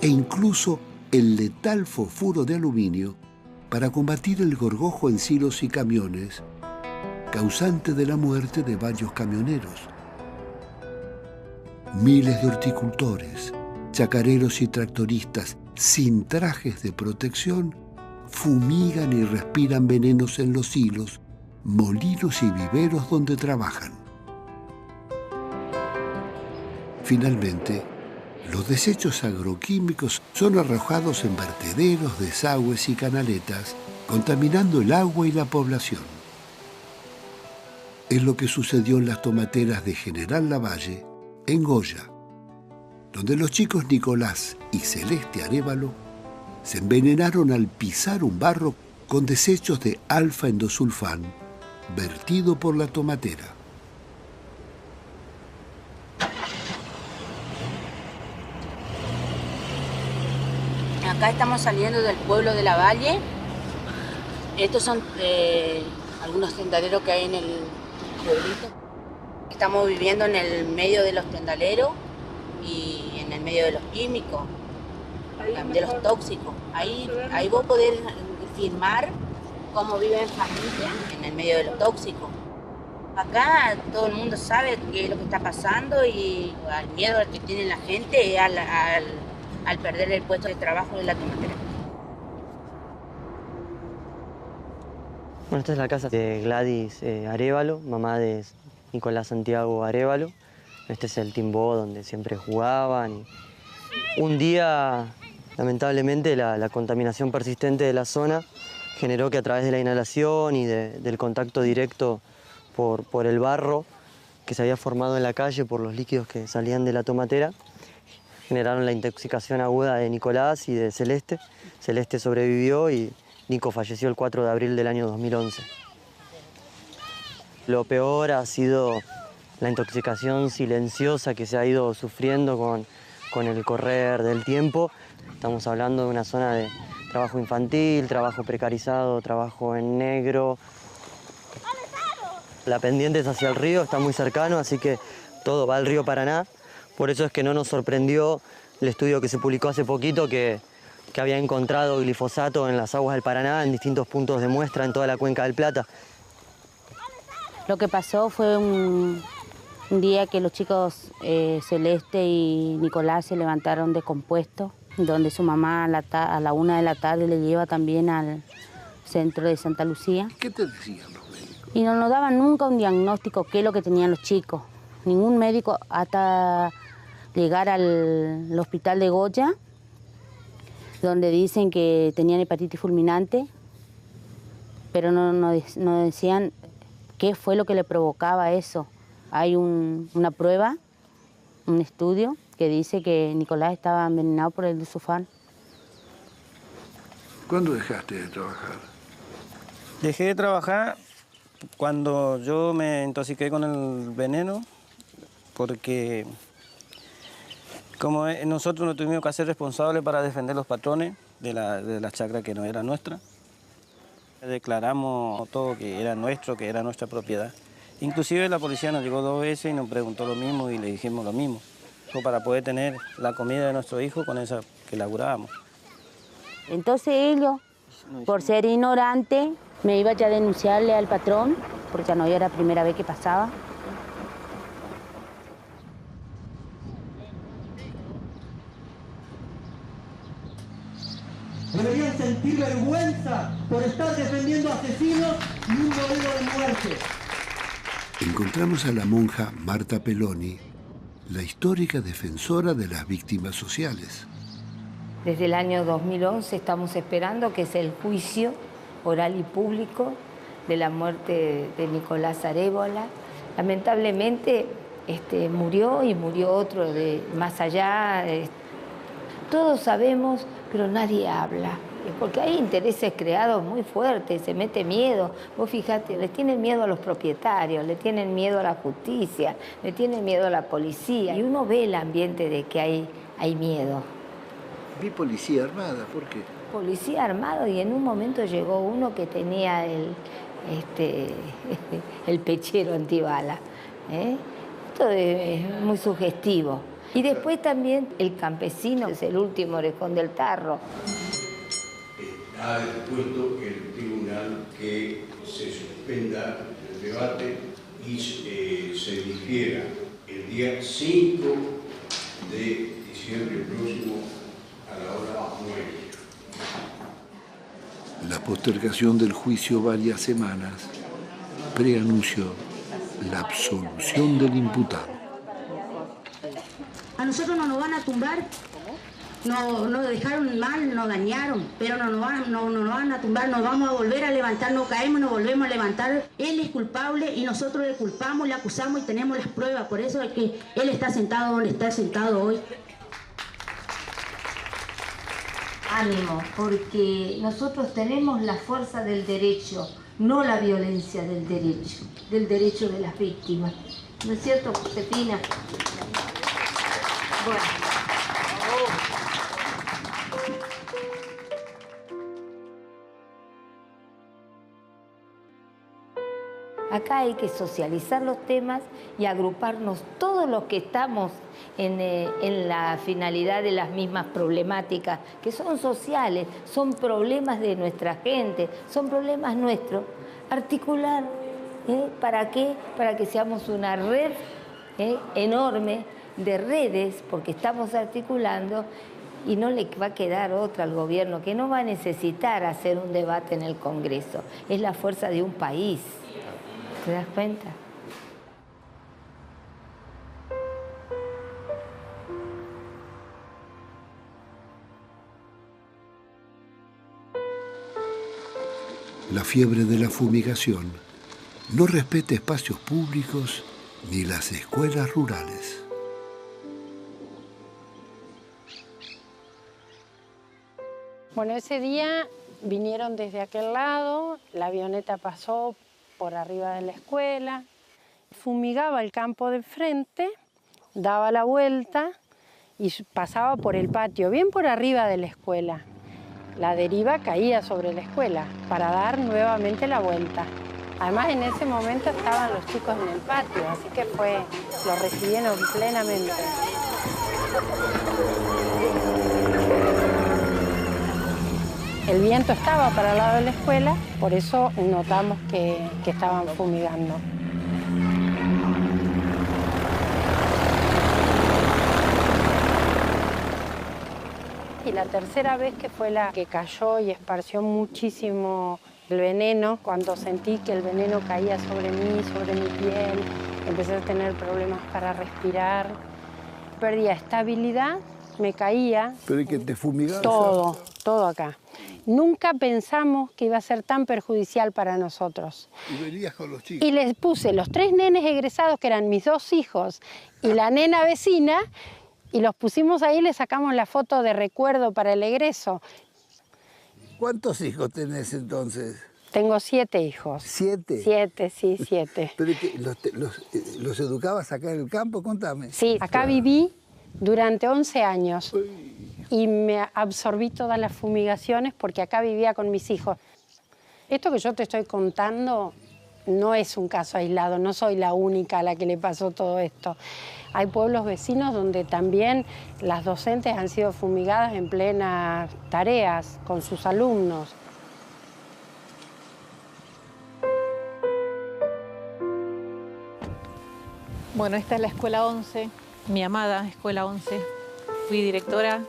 e incluso el letal fosfuro de aluminio para combatir el gorgojo en silos y camiones, causante de la muerte de varios camioneros. Miles de horticultores, chacareros y tractoristas sin trajes de protección fumigan y respiran venenos en los silos, molinos y viveros donde trabajan. Finalmente, los desechos agroquímicos son arrojados en vertederos, desagües y canaletas, contaminando el agua y la población. Es lo que sucedió en las tomateras de General Lavalle, en Goya, donde los chicos Nicolás y Celeste Arévalo se envenenaron al pisar un barro con desechos de alfa-endosulfán vertido por la tomatera. Acá estamos saliendo del pueblo de Lavalle. Estos son algunos tendaleros que hay en el pueblito. Estamos viviendo en el medio de los tendaleros y en el medio de los químicos, de los tóxicos. Ahí vos podés filmar cómo viven en familia en el medio de los tóxicos. Acá todo el mundo sabe qué es lo que está pasando y al miedo que tiene la gente es al perder el puesto de trabajo de la tomatera. Bueno, esta es la casa de Gladys Arévalo, mamá de Nicolás Santiago Arévalo. Este es el timbó donde siempre jugaban. Un día, lamentablemente, la contaminación persistente de la zona generó que a través de la inhalación y del contacto directo por el barro que se había formado en la calle por los líquidos que salían de la tomatera, generaron la intoxicación aguda de Nicolás y de Celeste. Celeste sobrevivió y Nico falleció el 4 de abril del año 2011. Lo peor ha sido la intoxicación silenciosa que se ha ido sufriendo con el correr del tiempo. Estamos hablando de una zona de trabajo infantil, trabajo precarizado, trabajo en negro. La pendiente es hacia el río, está muy cercano, así que todo va al río Paraná. Por eso es que no nos sorprendió el estudio que se publicó hace poquito que había encontrado glifosato en las aguas del Paraná en distintos puntos de muestra en toda la cuenca del Plata. Lo que pasó fue un día que los chicos Celeste y Nicolás se levantaron descompuestos, donde su mamá a la 1 de la tarde le lleva también al centro de Santa Lucía. ¿Qué te decían los médicos? Y no nos daban nunca un diagnóstico qué es lo que tenían los chicos. Ningún médico hasta llegar al hospital de Goya, donde dicen que tenían hepatitis fulminante, pero no decían qué fue lo que le provocaba eso. Hay una prueba, un estudio, que dice que Nicolás estaba envenenado por el endosulfán. ¿Cuándo dejaste de trabajar? Dejé de trabajar cuando yo me intoxiqué con el veneno, porque como nosotros nos tuvimos que hacer responsables para defender los patrones de la chacra que no era nuestra. Declaramos todo que era nuestro, que era nuestra propiedad. Inclusive la policía nos llegó 2 veces y nos preguntó lo mismo y le dijimos lo mismo. Para poder tener la comida de nuestro hijo con esa que laburábamos. Entonces ellos, por ser ignorante, me iba ya a denunciarle al patrón, porque ya no era la primera vez que pasaba. vergüenza por estar defendiendo asesinos y un modelo de muerte. Encontramos a la monja Marta Peloni, la histórica defensora de las víctimas sociales. Desde el año 2011 estamos esperando que sea el juicio oral y público de la muerte de Nicolás Arébola. Lamentablemente murió y murió otro de más allá. Todos sabemos, pero nadie habla. Porque hay intereses creados muy fuertes, se mete miedo. Vos fijate, le tienen miedo a los propietarios, le tienen miedo a la justicia, le tienen miedo a la policía. Y uno ve el ambiente de que hay miedo. Vi policía armada, ¿por qué? Policía armado, y en un momento llegó uno que tenía el pechero antibala. Esto es muy sugestivo. Y después también el campesino, es el último orejón del tarro. Ha dispuesto el tribunal que se suspenda el debate y se difiera el día 5 de diciembre próximo a la hora 9. La postergación del juicio varias semanas preanunció la absolución del imputado. A nosotros no nos van a tumbar. Nos dejaron mal, nos dañaron, pero no nos van a tumbar, nos vamos a volver a levantar, nos caemos, nos volvemos a levantar. Él es culpable y nosotros le culpamos, le acusamos y tenemos las pruebas, por eso es que él está sentado donde está sentado hoy. Ánimo, porque nosotros tenemos la fuerza del derecho, no la violencia del derecho de las víctimas. ¿No es cierto, Josefina? Bueno. Acá hay que socializar los temas y agruparnos todos los que estamos en la finalidad de las mismas problemáticas, que son sociales, son problemas de nuestra gente, son problemas nuestros. Articular, ¿para qué? Para que seamos una red enorme de redes, porque estamos articulando y no le va a quedar otra al gobierno, que no va a necesitar hacer un debate en el Congreso. Es la fuerza de un país. ¿Te das cuenta? La fiebre de la fumigación no respeta espacios públicos ni las escuelas rurales. Bueno, ese día vinieron desde aquel lado, la avioneta pasó por arriba de la escuela, fumigaba el campo de enfrente, daba la vuelta y pasaba por el patio, bien por arriba de la escuela. La deriva caía sobre la escuela para dar nuevamente la vuelta. Además, en ese momento estaban los chicos en el patio, así que lo recibieron plenamente. El viento estaba para el lado de la escuela, por eso notamos que estaban fumigando. Y la tercera vez que fue la que cayó y esparció muchísimo el veneno, cuando sentí que el veneno caía sobre mí, sobre mi piel, empecé a tener problemas para respirar, perdía estabilidad, me caía. ¿Pero y que te fumigaba? Todo acá. Nunca pensamos que iba a ser tan perjudicial para nosotros. ¿Y venías con los chicos? Y les puse los 3 nenes egresados, que eran mis 2 hijos, y la nena vecina, y los pusimos ahí y les sacamos la foto de recuerdo para el egreso. ¿Cuántos hijos tenés entonces? Tengo 7 hijos. ¿7? 7, sí, 7. ¿Pero los educabas acá en el campo? Contame. Sí, acá viví durante 11 años. Y me absorbí todas las fumigaciones porque acá vivía con mis hijos. Esto que yo te estoy contando no es un caso aislado, no soy la única a la que le pasó todo esto. Hay pueblos vecinos donde también las docentes han sido fumigadas en plenas tareas con sus alumnos. Bueno, esta es la Escuela 11, mi amada Escuela 11. Fui directora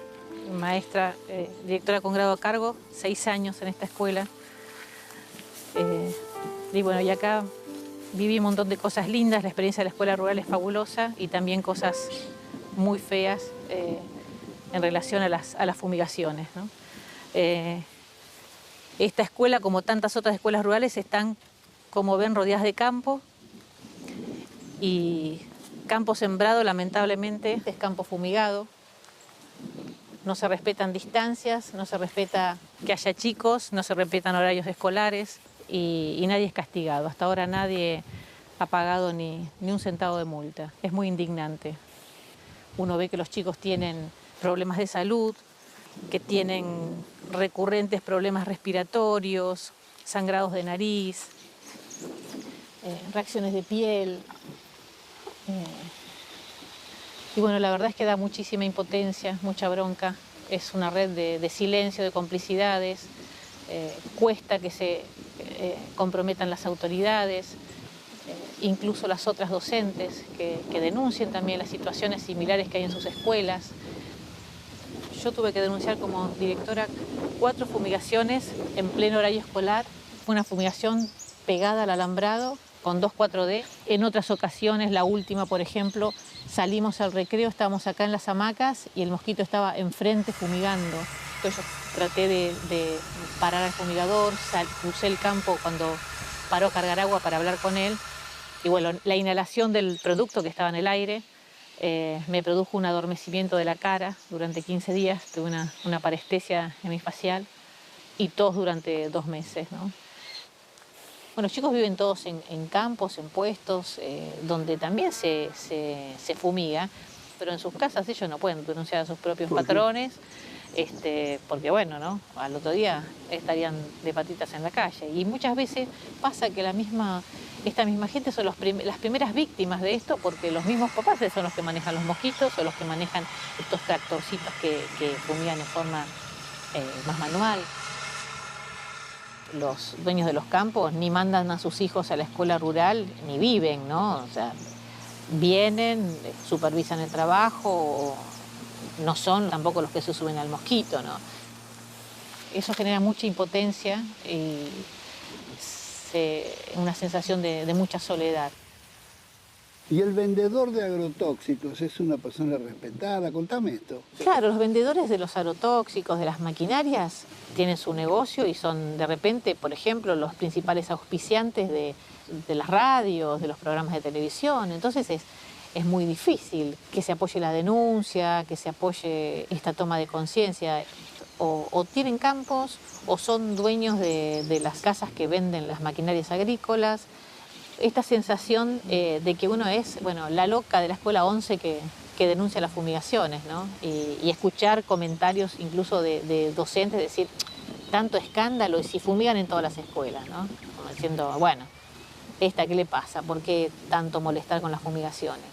maestra, directora con grado a cargo, 6 años en esta escuela. Y bueno, y acá viví un montón de cosas lindas, la experiencia de la escuela rural es fabulosa y también cosas muy feas en relación a las fumigaciones, ¿no? Esta escuela, como tantas otras escuelas rurales, están, como ven, rodeadas de campo y campo sembrado, lamentablemente, es campo fumigado. No se respetan distancias, no se respeta que haya chicos, no se respetan horarios escolares y nadie es castigado. Hasta ahora nadie ha pagado ni un centavo de multa. Es muy indignante. Uno ve que los chicos tienen problemas de salud, que tienen recurrentes problemas respiratorios, sangrados de nariz, reacciones de piel. Y bueno, la verdad es que da muchísima impotencia, mucha bronca. Es una red de silencio, de complicidades. Cuesta que se comprometan las autoridades, incluso las otras docentes que denuncien también las situaciones similares que hay en sus escuelas. Yo tuve que denunciar como directora 4 fumigaciones en pleno horario escolar. Fue una fumigación pegada al alambrado con 2,4-D. En otras ocasiones, la última, por ejemplo, salimos al recreo, estábamos acá en las hamacas y el mosquito estaba enfrente fumigando. Entonces yo traté de parar al fumigador, crucé el campo cuando paró a cargar agua para hablar con él. Y bueno, la inhalación del producto que estaba en el aire me produjo un adormecimiento de la cara durante 15 días. Tuve una parestesia hemifacial y tos durante 2 meses, ¿no? Bueno, los chicos viven todos en campos, en puestos, donde también se fumiga, pero en sus casas ellos no pueden denunciar a sus propios patrones, porque bueno, ¿no? Al otro día estarían de patitas en la calle. Y muchas veces pasa que esta misma gente son las primeras víctimas de esto, porque los mismos papás son los que manejan los mosquitos o los que manejan estos tractorcitos que fumigan de forma más manual. Los dueños de los campos ni mandan a sus hijos a la escuela rural, ni viven, ¿no? O sea, vienen, supervisan el trabajo, no son tampoco los que se suben al mosquito, ¿no? Eso genera mucha impotencia y una sensación de mucha soledad. ¿Y el vendedor de agrotóxicos es una persona respetada? Contame esto. Claro, los vendedores de los agrotóxicos, de las maquinarias, tienen su negocio y son de repente, por ejemplo, los principales auspiciantes de las radios, de los programas de televisión. Entonces es muy difícil que se apoye la denuncia, que se apoye esta toma de conciencia. O tienen campos o son dueños de las casas que venden las maquinarias agrícolas. Esta sensación de que uno es, bueno, la loca de la escuela 11 que denuncia las fumigaciones, ¿no? Y escuchar comentarios incluso de docentes decir, tanto escándalo y si fumigan en todas las escuelas, ¿no? Como diciendo, bueno, ¿qué le pasa? ¿Por qué tanto molestar con las fumigaciones?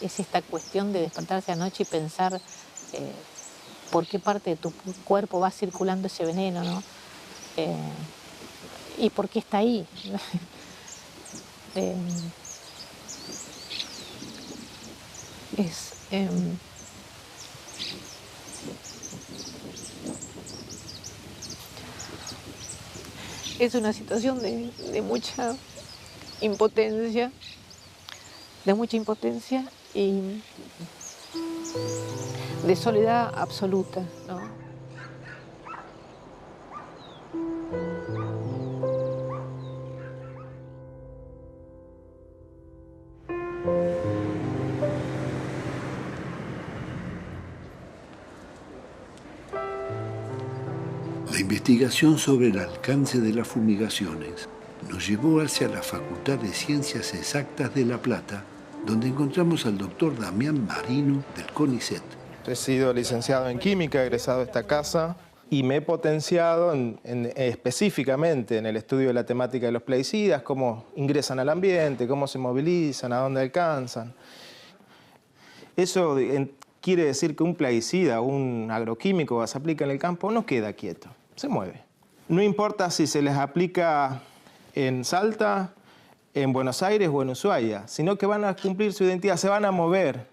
Es esta cuestión de despertarse anoche y pensar por qué parte de tu cuerpo va circulando ese veneno, ¿no? ¿Y por qué está ahí? Es una situación de mucha impotencia, y de soledad absoluta, ¿no? La investigación sobre el alcance de las fumigaciones nos llevó hacia la Facultad de Ciencias Exactas de La Plata, donde encontramos al doctor Damián Marino del CONICET. He sido licenciado en química, egresado de esta casa, y me he potenciado específicamente en el estudio de la temática de los plaguicidas, cómo ingresan al ambiente, cómo se movilizan, a dónde alcanzan. Eso quiere decir que un plaguicida, un agroquímico que se aplica en el campo, no queda quieto, se mueve. No importa si se les aplica en Salta, en Buenos Aires o en Ushuaia, sino que van a cumplir su identidad, se van a mover,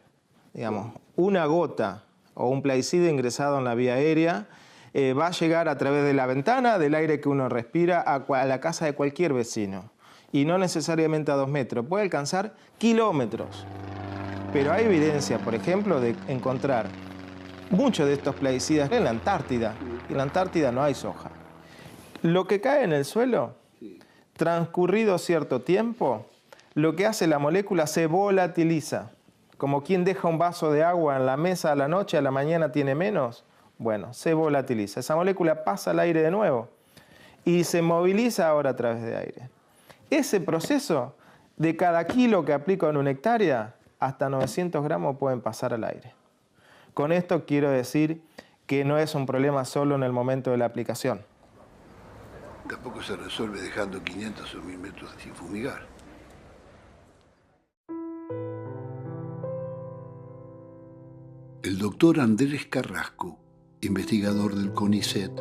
digamos. una gota o un plaguicida ingresado en la vía aérea va a llegar a través de la ventana del aire que uno respira a la casa de cualquier vecino. Y no necesariamente a 2 metros, puede alcanzar kilómetros. Pero hay evidencia, por ejemplo, de encontrar muchos de estos plaguicidas en la Antártida. Y en la Antártida no hay soja. Lo que cae en el suelo, transcurrido cierto tiempo, lo que hace la molécula se volatiliza. Como quien deja un vaso de agua en la mesa a la noche, a la mañana tiene menos. Bueno, se volatiliza. Esa molécula pasa al aire de nuevo y se moviliza ahora a través de aire. Ese proceso, de cada kilo que aplico en una hectárea, hasta 900 gramos pueden pasar al aire. Con esto quiero decir que no es un problema solo en el momento de la aplicación. Tampoco se resuelve dejando 500 o 1000 metros sin fumigar. El doctor Andrés Carrasco, investigador del CONICET,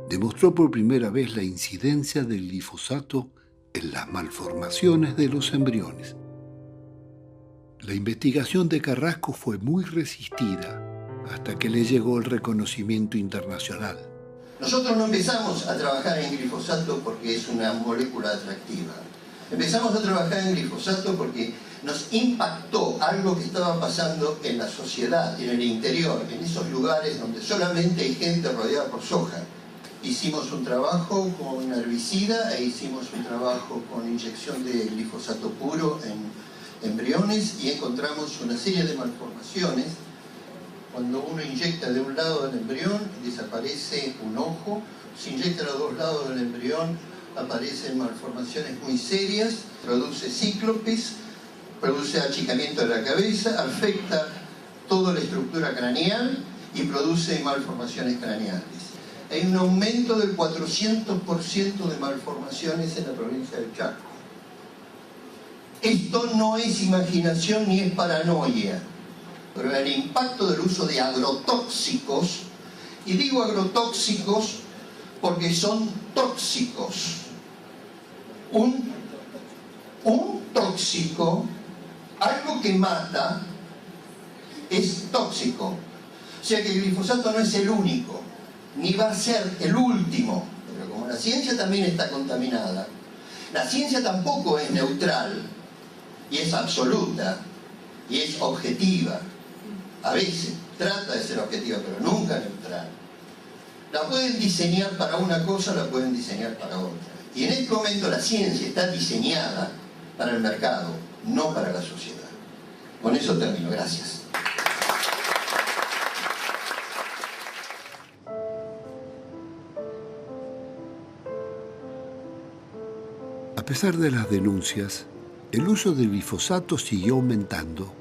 demostró por primera vez la incidencia del glifosato en las malformaciones de los embriones. La investigación de Carrasco fue muy resistida hasta que le llegó el reconocimiento internacional. Nosotros no empezamos a trabajar en glifosato porque es una molécula atractiva. Empezamos a trabajar en glifosato porque nos impactó algo que estaba pasando en la sociedad, en el interior, en esos lugares donde solamente hay gente rodeada por soja. Hicimos un trabajo con herbicida e hicimos un trabajo con inyección de glifosato puro en embriones y encontramos una serie de malformaciones. Cuando uno inyecta de un lado del embrión, desaparece un ojo. Si inyecta a los dos lados del embrión, aparecen malformaciones muy serias, produce cíclopes, produce achicamiento de la cabeza, afecta toda la estructura craneal y produce malformaciones craneales. Hay un aumento del 400% de malformaciones en la provincia del Chaco. Esto no es imaginación ni es paranoia, pero el impacto del uso de agrotóxicos, y digo agrotóxicos porque son tóxicos. Un tóxico, algo que mata, es tóxico. O sea que el glifosato no es el único, ni va a ser el último. Pero como la ciencia también está contaminada, la ciencia tampoco es neutral, y es absoluta, y es objetiva. A veces trata de ser objetiva, pero nunca neutral. La pueden diseñar para una cosa, la pueden diseñar para otra. Y en este momento la ciencia está diseñada para el mercado, no para la sociedad. Con eso termino. Gracias. A pesar de las denuncias, el uso del glifosato siguió aumentando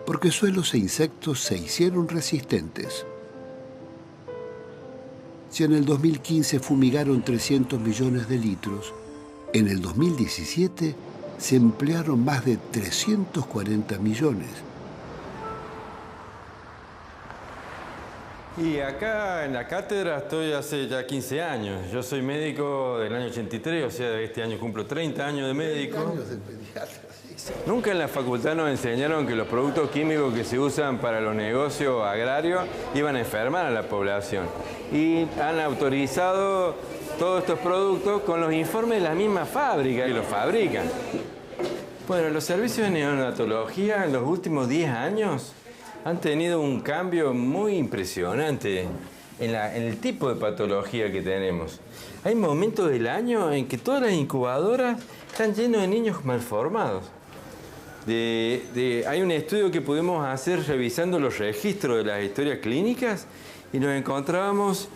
porque suelos e insectos se hicieron resistentes. Si en el 2015 fumigaron 300 millones de litros, en el 2017 se emplearon más de 340 millones. Y acá en la cátedra estoy hace ya 15 años. Yo soy médico del año 83, o sea, este año cumplo 30 años de médico. 30 años de pediatra, sí. Nunca en la facultad nos enseñaron que los productos químicos que se usan para los negocios agrarios iban a enfermar a la población. Y han autorizado todos estos productos con los informes de la misma fábrica que los fabrican. Bueno, los servicios de neonatología en los últimos 10 años han tenido un cambio muy impresionante en el tipo de patología que tenemos. Hay momentos del año en que todas las incubadoras están llenas de niños malformados. Hay un estudio que pudimos hacer revisando los registros de las historias clínicas y nos encontrábamos,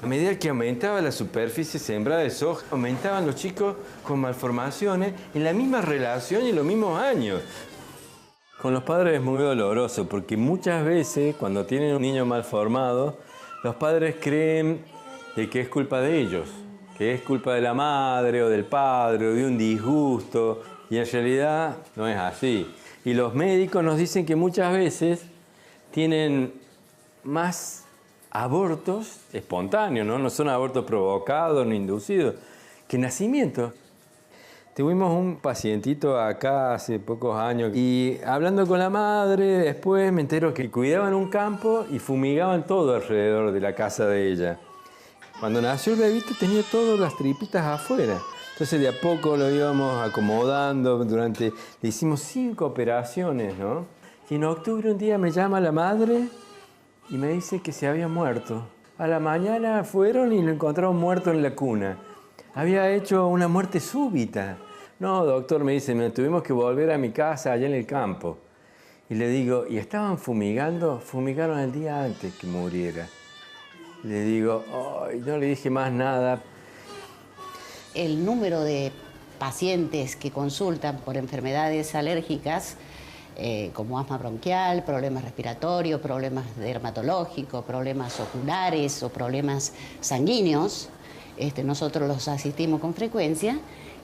a medida que aumentaba la superficie sembrada de soja, aumentaban los chicos con malformaciones en la misma relación y en los mismos años. Con los padres es muy doloroso porque muchas veces cuando tienen un niño mal formado, los padres creen de que es culpa de ellos, que es culpa de la madre o del padre o de un disgusto, y en realidad no es así. Y los médicos nos dicen que muchas veces tienen más abortos espontáneos, no son abortos provocados ni inducidos, que nacimientos. Tuvimos un pacientito acá hace pocos años y hablando con la madre, después me entero que cuidaban un campo y fumigaban todo alrededor de la casa de ella. Cuando nació el bebito tenía todas las tripitas afuera. Entonces de a poco lo íbamos acomodando, le hicimos 5 operaciones, ¿no? Y en octubre un día me llama la madre y me dice que se había muerto. A la mañana fueron y lo encontraron muerto en la cuna. Había hecho una muerte súbita. No, doctor, me dice, tuvimos que volver a mi casa allá en el campo. Y le digo, ¿y estaban fumigando? Fumigaron el día antes que muriera. Le digo, ay, no le dije más nada. El número de pacientes que consultan por enfermedades alérgicas, como asma bronquial, problemas respiratorios, problemas dermatológicos, problemas oculares o problemas sanguíneos, nosotros los asistimos con frecuencia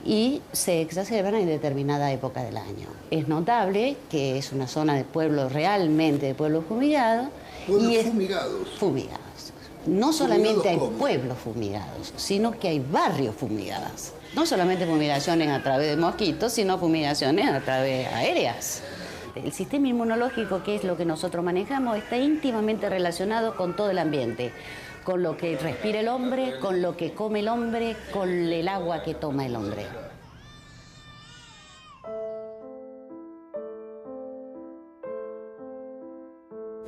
y se exacerban en determinada época del año. Es notable que es una zona de pueblo, realmente de pueblo fumigado. ¿Pueblos fumigados? Fumigados. No solamente hay pueblos fumigados, sino que hay barrios fumigados. No solamente fumigaciones a través de mosquitos, sino fumigaciones a través aéreas. El sistema inmunológico, que es lo que nosotros manejamos, está íntimamente relacionado con todo el ambiente. Con lo que respira el hombre, con lo que come el hombre, con el agua que toma el hombre.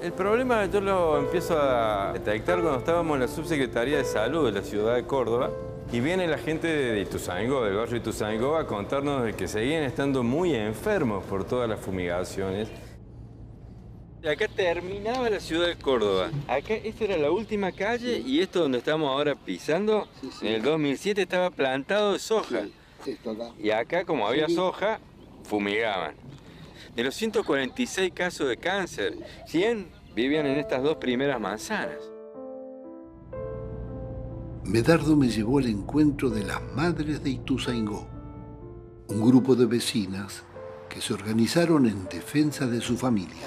El problema yo lo empiezo a detectar cuando estábamos en la Subsecretaría de Salud de la ciudad de Córdoba y viene la gente de Ituzaingó, del barrio Ituzaingó, a contarnos de que seguían estando muy enfermos por todas las fumigaciones. Acá terminaba la ciudad de Córdoba. Acá, esta era la última calle y esto donde estamos ahora pisando, en el 2007 estaba plantado de soja. Y acá, como había soja, fumigaban. De los 146 casos de cáncer, 100 vivían en estas 2 primeras manzanas. Medardo me llevó al encuentro de las madres de Ituzaingó, un grupo de vecinas que se organizaron en defensa de su familia.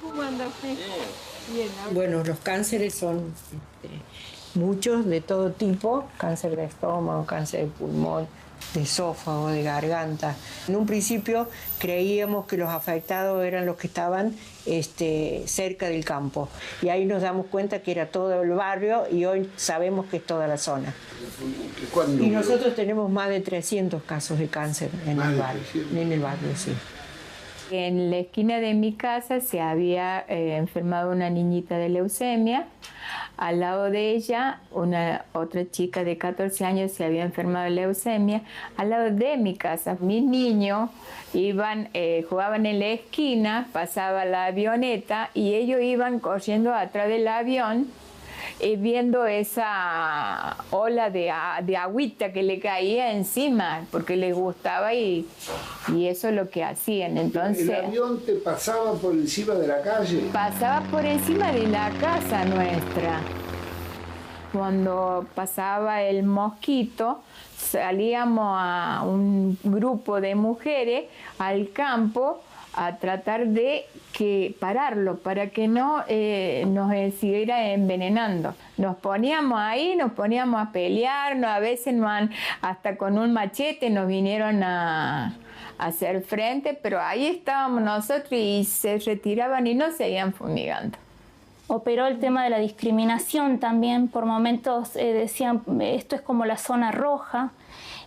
¿Cómo anda usted? Bien. Bueno, los cánceres son muchos, de todo tipo, cáncer de estómago, cáncer de pulmón, de esófago, de garganta. En un principio creíamos que los afectados eran los que estaban cerca del campo y ahí nos damos cuenta que era todo el barrio y hoy sabemos que es toda la zona. Y nosotros tenemos más de 300 casos de cáncer en el barrio, sí. En la esquina de mi casa se había enfermado una niñita de leucemia. Al lado de ella, otra chica de 14 años se había enfermado de leucemia. Al lado de mi casa, mis niños jugaban en la esquina, pasaba la avioneta y ellos iban corriendo atrás del avión viendo esa ola de agüita que le caía encima porque les gustaba y eso es lo que hacían. Entonces, ¿el avión te pasaba por encima de la calle? Pasaba por encima de la casa nuestra. Cuando pasaba el mosquito, salíamos a un grupo de mujeres al campo a tratar de pararlo para que no nos siguiera envenenando. Nos poníamos ahí, nos poníamos a pelear, a veces hasta con un machete nos vinieron a hacer frente, pero ahí estábamos nosotros y se retiraban y no seguían fumigando. Operó el tema de la discriminación también. Por momentos decían, esto es como la zona roja,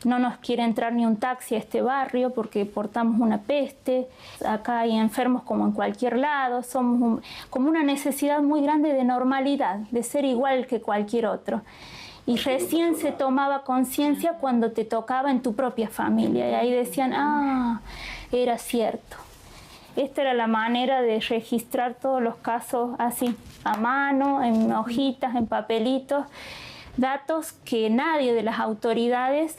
no nos quiere entrar ni un taxi a este barrio porque portamos una peste. Acá hay enfermos como en cualquier lado, somos como una necesidad muy grande de normalidad, de ser igual que cualquier otro. Y recién se tomaba conciencia cuando te tocaba en tu propia familia y ahí decían, era cierto. Esta era la manera de registrar todos los casos así, a mano, en hojitas, en papelitos, datos que nadie de las autoridades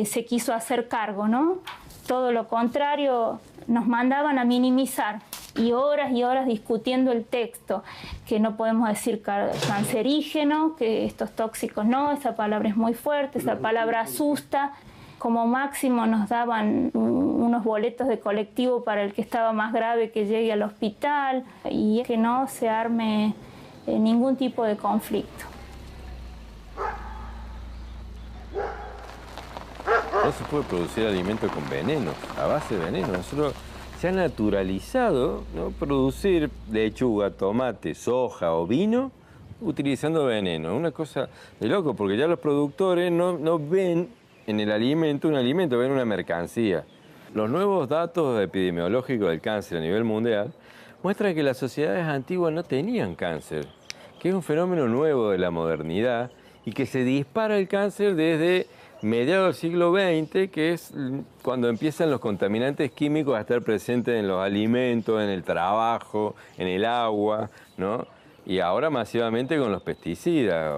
se quiso hacer cargo, ¿no? Todo lo contrario, nos mandaban a minimizar y horas discutiendo el texto, que no podemos decir cancerígeno, que estos tóxicos no, esa palabra es muy fuerte, esa palabra asusta. Como máximo nos daban unos boletos de colectivo para el que estaba más grave que llegue al hospital y que no se arme ningún tipo de conflicto. no se puede producir alimento con venenos, a base de veneno. Nosotros se ha naturalizado, ¿no?, producir lechuga, tomate, soja o vino utilizando veneno. Una cosa de loco, porque ya los productores no ven en el alimento un alimento, ven una mercancía. Los nuevos datos epidemiológicos del cáncer a nivel mundial muestran que las sociedades antiguas no tenían cáncer, que es un fenómeno nuevo de la modernidad y que se dispara el cáncer desde mediados del siglo XX, que es cuando empiezan los contaminantes químicos a estar presentes en los alimentos, en el trabajo, en el agua, ¿no? Y ahora masivamente con los pesticidas.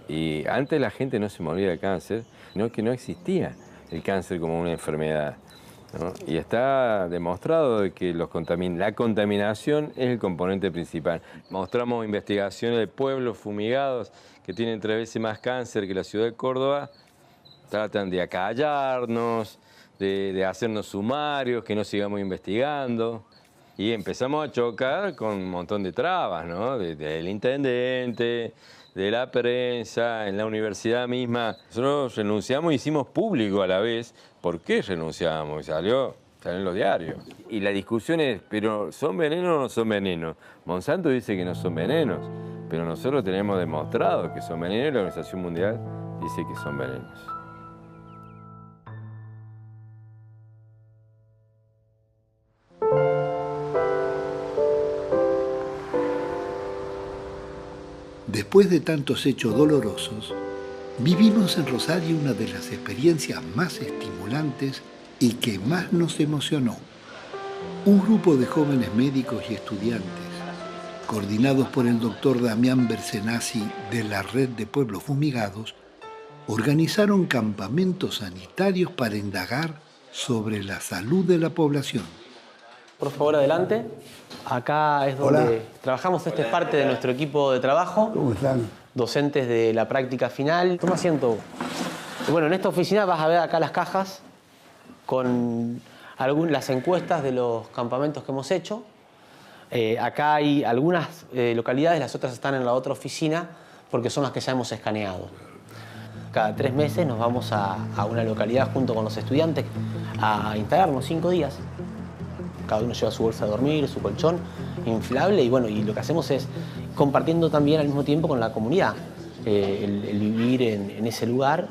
Y antes la gente no se moría de cáncer, sino que no existía el cáncer como una enfermedad, ¿no? Y está demostrado de que la contaminación es el componente principal. Mostramos investigaciones de pueblos fumigados que tienen 3 veces más cáncer que la ciudad de Córdoba. Tratan de acallarnos, de hacernos sumarios, que no sigamos investigando. Y empezamos a chocar con un montón de trabas, ¿no? Del intendente, de la prensa, en la universidad misma. Nosotros renunciamos y hicimos público a la vez por qué renunciamos. Y salió en los diarios. Y la discusión es, ¿pero son venenos o no son venenos? Monsanto dice que no son venenos, pero nosotros tenemos demostrado que son venenos y la Organización Mundial dice que son venenos. Después de tantos hechos dolorosos, vivimos en Rosario una de las experiencias más estimulantes y que más nos emocionó. Un grupo de jóvenes médicos y estudiantes, coordinados por el doctor Damián Bersenazzi de la Red de Pueblos Fumigados, organizaron campamentos sanitarios para indagar sobre la salud de la población. Por favor, adelante. Acá es donde trabajamos. Esta es parte de nuestro equipo de trabajo. ¿Cómo están? Docentes de la práctica final. Toma asiento. Bueno, en esta oficina vas a ver acá las cajas con las encuestas de los campamentos que hemos hecho. Acá hay algunas localidades, las otras están en la otra oficina porque son las que ya hemos escaneado. Cada 3 meses nos vamos a una localidad junto con los estudiantes a instalarnos 5 días. Cada uno lleva su bolsa de dormir, su colchón inflable y bueno, y lo que hacemos es compartiendo también al mismo tiempo con la comunidad, el vivir en ese lugar.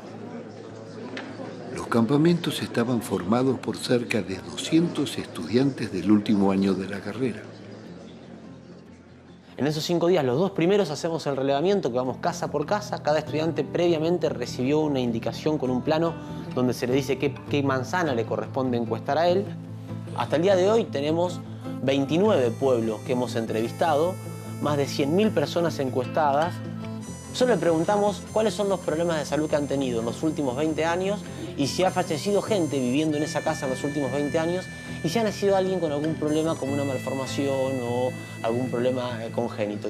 Los campamentos estaban formados por cerca de 200 estudiantes del último año de la carrera. En esos 5 días, los 2 primeros hacemos el relevamiento, que vamos casa por casa. Cada estudiante previamente recibió una indicación con un plano donde se le dice qué manzana le corresponde encuestar a él. Hasta el día de hoy tenemos 29 pueblos que hemos entrevistado, más de 100.000 personas encuestadas. Solo le preguntamos cuáles son los problemas de salud que han tenido en los últimos 20 años y si ha fallecido gente viviendo en esa casa en los últimos 20 años y si ha nacido alguien con algún problema como una malformación o algún problema congénito.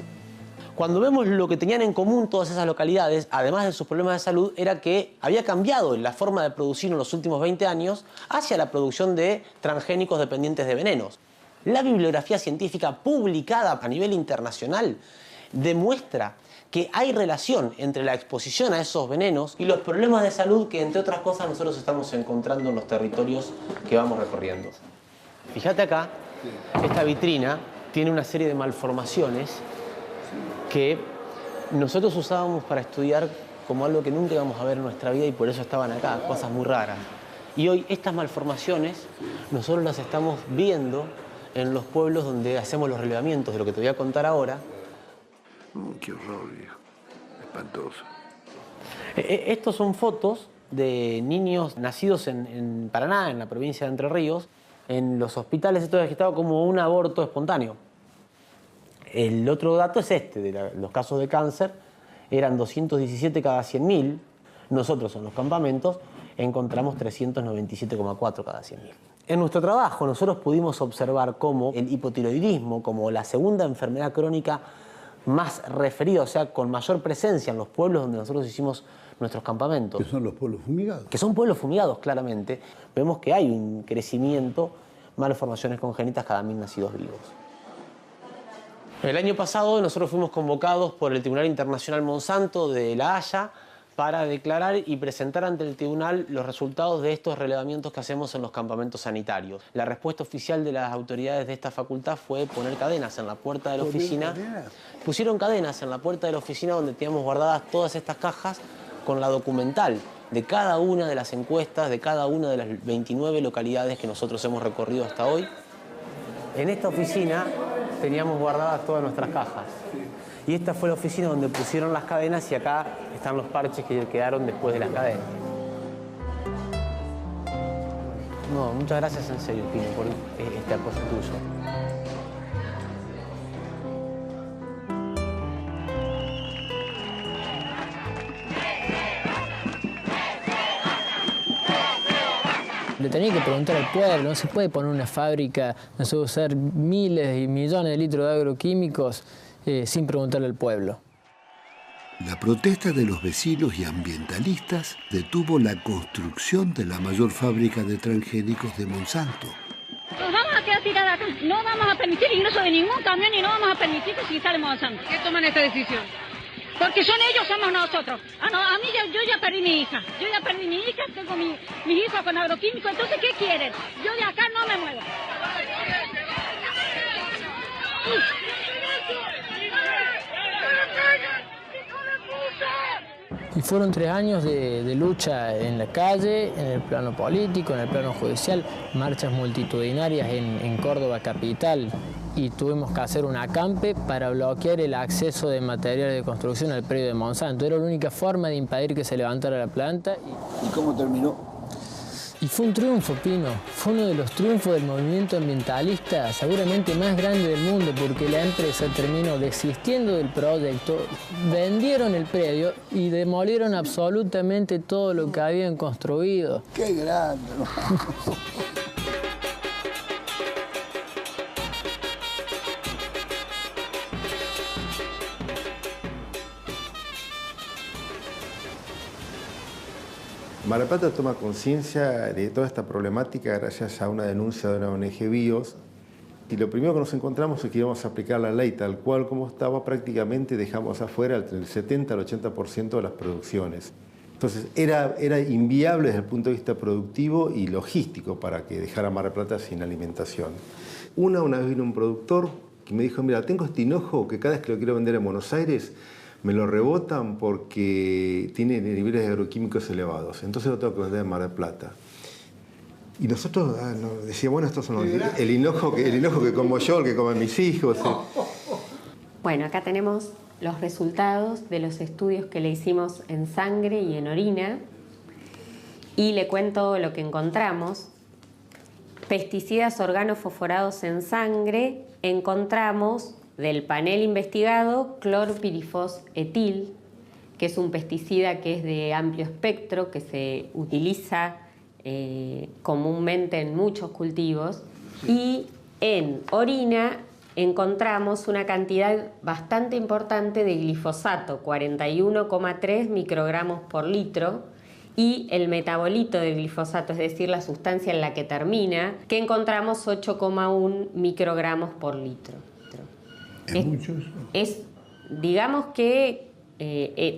Cuando vemos lo que tenían en común todas esas localidades, además de sus problemas de salud, era que había cambiado la forma de producir en los últimos 20 años hacia la producción de transgénicos dependientes de venenos. La bibliografía científica publicada a nivel internacional demuestra que hay relación entre la exposición a esos venenos y los problemas de salud que, entre otras cosas, nosotros estamos encontrando en los territorios que vamos recorriendo. Fíjate acá, esta vitrina tiene una serie de malformaciones que nosotros usábamos para estudiar como algo que nunca íbamos a ver en nuestra vida y por eso estaban acá, cosas muy raras. Y hoy estas malformaciones nosotros las estamos viendo en los pueblos donde hacemos los relevamientos de lo que te voy a contar ahora. Qué horror, viejo. Espantoso. Estos son fotos de niños nacidos en Paraná, en la provincia de Entre Ríos. En los hospitales esto es registrado como un aborto espontáneo. El otro dato es este, de los casos de cáncer, eran 217 cada 100.000. Nosotros en los campamentos encontramos 397,4 cada 100.000. En nuestro trabajo nosotros pudimos observar cómo el hipotiroidismo, como la segunda enfermedad crónica más referida, o sea, con mayor presencia en los pueblos donde nosotros hicimos nuestros campamentos. ¿Que son los pueblos fumigados? Que son pueblos fumigados, claramente. Vemos que hay un crecimiento, malformaciones congénitas cada 1.000 nacidos vivos. El año pasado nosotros fuimos convocados por el Tribunal Internacional Monsanto de La Haya para declarar y presentar ante el tribunal los resultados de estos relevamientos que hacemos en los campamentos sanitarios. La respuesta oficial de las autoridades de esta facultad fue poner cadenas en la puerta de la oficina. Pusieron cadenas en la puerta de la oficina donde teníamos guardadas todas estas cajas con la documental de cada una de las encuestas, de cada una de las 29 localidades que nosotros hemos recorrido hasta hoy. En esta oficina teníamos guardadas todas nuestras cajas. Y esta fue la oficina donde pusieron las cadenas y acá están los parches que quedaron después de las cadenas. No, muchas gracias en serio, Pino, por este apoyo tuyo. Le tenía que preguntar al pueblo, no se puede poner una fábrica, no se puede usar miles y millones de litros de agroquímicos sin preguntarle al pueblo. La protesta de los vecinos y ambientalistas detuvo la construcción de la mayor fábrica de transgénicos de Monsanto. Nos vamos a quedar tiradas acá. No vamos a permitir el ingreso de ningún camión y no vamos a permitir que se instale Monsanto. ¿Qué toman esta decisión? Porque son ellos, somos nosotros. Ah, no, a mí yo ya perdí mi hija. Yo ya perdí mi hija, tengo mis hijos con agroquímicos. Entonces, ¿qué quieren? Yo de acá no me muevo. Y fueron 3 años de lucha en la calle, en el plano político, en el plano judicial, marchas multitudinarias en Córdoba capital. Y tuvimos que hacer un acampe para bloquear el acceso de materiales de construcción al predio de Monsanto. Era la única forma de impedir que se levantara la planta. ¿Y cómo terminó? Y fue un triunfo, Pino. Fue uno de los triunfos del movimiento ambientalista seguramente más grande del mundo, porque la empresa terminó desistiendo del proyecto, vendieron el predio y demolieron absolutamente todo lo que habían construido. ¡Qué grande! Mar del Plata toma conciencia de toda esta problemática gracias a una denuncia de una ONG BIOS. Y lo primero que nos encontramos es que íbamos a aplicar la ley tal cual como estaba, prácticamente dejamos afuera entre el 70 al 80% de las producciones. Entonces era inviable desde el punto de vista productivo y logístico para que dejara Mar del Plata sin alimentación. Una vez vino un productor que me dijo, mira, tengo este hinojo que cada vez que lo quiero vender en Buenos Aires me lo rebotan porque tiene niveles de agroquímicos elevados. Entonces lo tengo que vender en Mar del Plata. Y nosotros decíamos, bueno, estos son el hinojo que como yo, el que comen mis hijos. Bueno, acá tenemos los resultados de los estudios que le hicimos en sangre y en orina. Y le cuento lo que encontramos. Pesticidas organofosforados en sangre, encontramos del panel investigado clorpirifos-etil, que es un pesticida que es de amplio espectro, que se utiliza comúnmente en muchos cultivos. Y en orina encontramos una cantidad bastante importante de glifosato, 41,3 microgramos por litro, y el metabolito del glifosato, es decir, la sustancia en la que termina, que encontramos 8,1 microgramos por litro. ¿Es mucho eso? Digamos que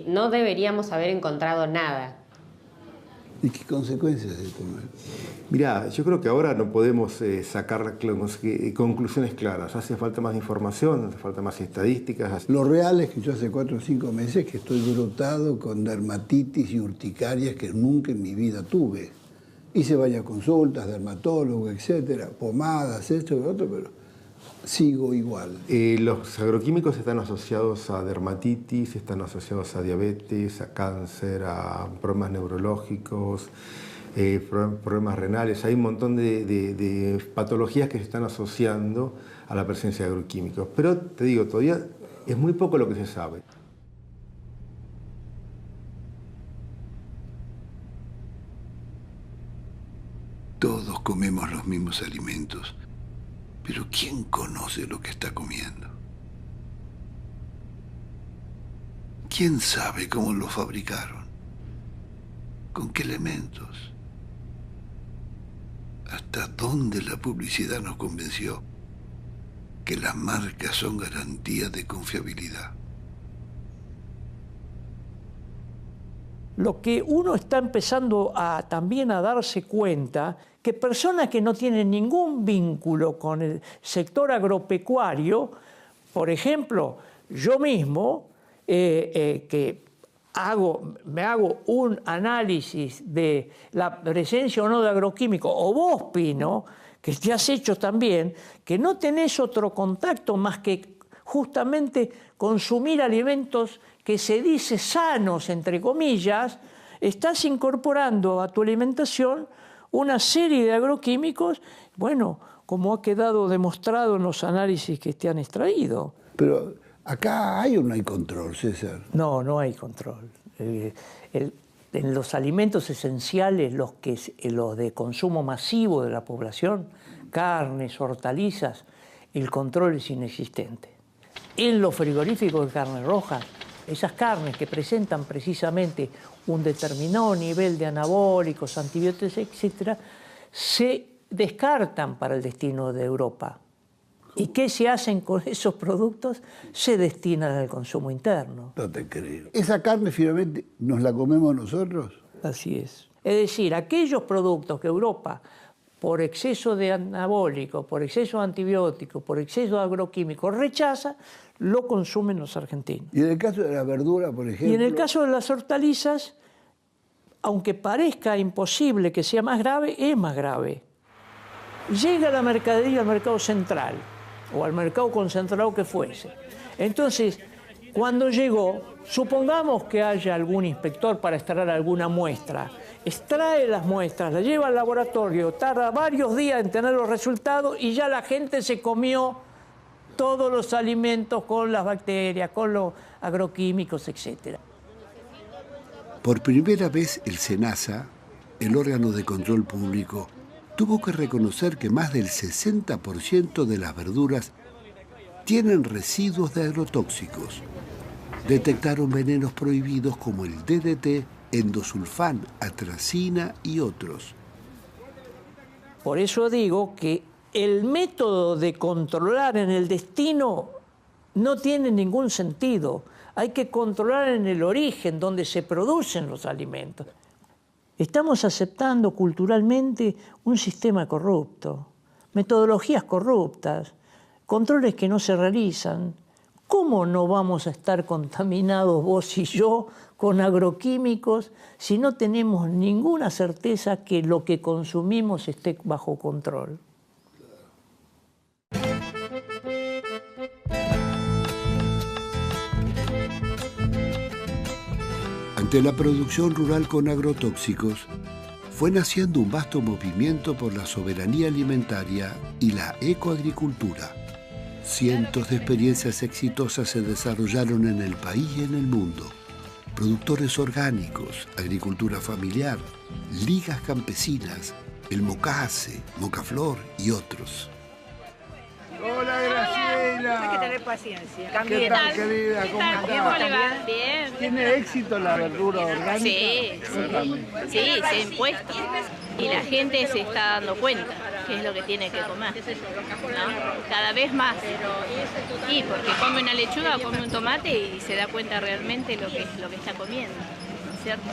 no deberíamos haber encontrado nada. ¿Y qué consecuencias de tomar? Mirá, yo creo que ahora no podemos sacar conclusiones claras. Hace falta más información, hace falta más estadísticas. Lo real es que yo hace 4 o 5 meses que estoy brotado con dermatitis y urticarias que nunca en mi vida tuve. Hice varias consultas, dermatólogo, etcétera, pomadas, esto y lo otro, pero sigo igual. Los agroquímicos están asociados a dermatitis, están asociados a diabetes, a cáncer, a problemas neurológicos, problemas renales. Hay un montón de patologías que se están asociando a la presencia de agroquímicos. Pero te digo, todavía es muy poco lo que se sabe. Todos comemos los mismos alimentos. Pero ¿quién conoce lo que está comiendo? ¿Quién sabe cómo lo fabricaron? ¿Con qué elementos? ¿Hasta dónde la publicidad nos convenció que las marcas son garantía de confiabilidad? lo que uno está empezando también a darse cuenta, que personas que no tienen ningún vínculo con el sector agropecuario, por ejemplo, yo mismo, que me hago un análisis de la presencia o no de agroquímicos, o vos, Pino, que te has hecho también, que no tenés otro contacto más que justamente consumir alimentos que se dice sanos, entre comillas, estás incorporando a tu alimentación una serie de agroquímicos, bueno, como ha quedado demostrado en los análisis que te han extraído. Pero acá ¿hay o no hay control, César? No, no hay control. En los alimentos esenciales, los de consumo masivo de la población, carnes, hortalizas, el control es inexistente. En los frigoríficos de carnes rojas, esas carnes que presentan precisamente un determinado nivel de anabólicos, antibióticos, etc., se descartan para el destino de Europa. ¿Y qué se hacen con esos productos? Se destinan al consumo interno. No te creo. ¿Esa carne finalmente nos la comemos nosotros? Así es. Es decir, aquellos productos que Europa, por exceso de anabólicos, por exceso de antibióticos, por exceso de agroquímicos, rechaza, lo consumen los argentinos. ¿Y en el caso de la verdura, por ejemplo? Y en el caso de las hortalizas, aunque parezca imposible que sea más grave, es más grave. Llega la mercadería al mercado central, o al mercado concentrado que fuese. Entonces, cuando llegó, supongamos que haya algún inspector para extraer alguna muestra, extrae las muestras, las lleva al laboratorio, tarda varios días en tener los resultados y ya la gente se comió todos los alimentos con las bacterias, con los agroquímicos, etc. Por primera vez el SENASA, el órgano de control público, tuvo que reconocer que más del 60% de las verduras tienen residuos de agrotóxicos. Detectaron venenos prohibidos como el DDT, endosulfán, atracina y otros. Por eso digo que el método de controlar en el destino no tiene ningún sentido. Hay que controlar en el origen, donde se producen los alimentos. Estamos aceptando culturalmente un sistema corrupto, metodologías corruptas, controles que no se realizan. ¿Cómo no vamos a estar contaminados vos y yo con agroquímicos si no tenemos ninguna certeza que lo que consumimos esté bajo control? Ante la producción rural con agrotóxicos, fue naciendo un vasto movimiento por la soberanía alimentaria y la ecoagricultura. Cientos de experiencias exitosas se desarrollaron en el país y en el mundo. Productores orgánicos, agricultura familiar, ligas campesinas, el Mocase, Mocaflor y otros. Hola, Graciela. Hay que tener paciencia. ¿Qué tal, querida? ¿Cómo estás? Bien. ¿Tiene éxito la verdura orgánica? Sí, se ha impuesto. Y la gente se está dando cuenta que es lo que tiene que comer, ¿no? Cada vez más. Y porque come una lechuga, come un tomate y se da cuenta realmente lo que está comiendo, ¿no es cierto?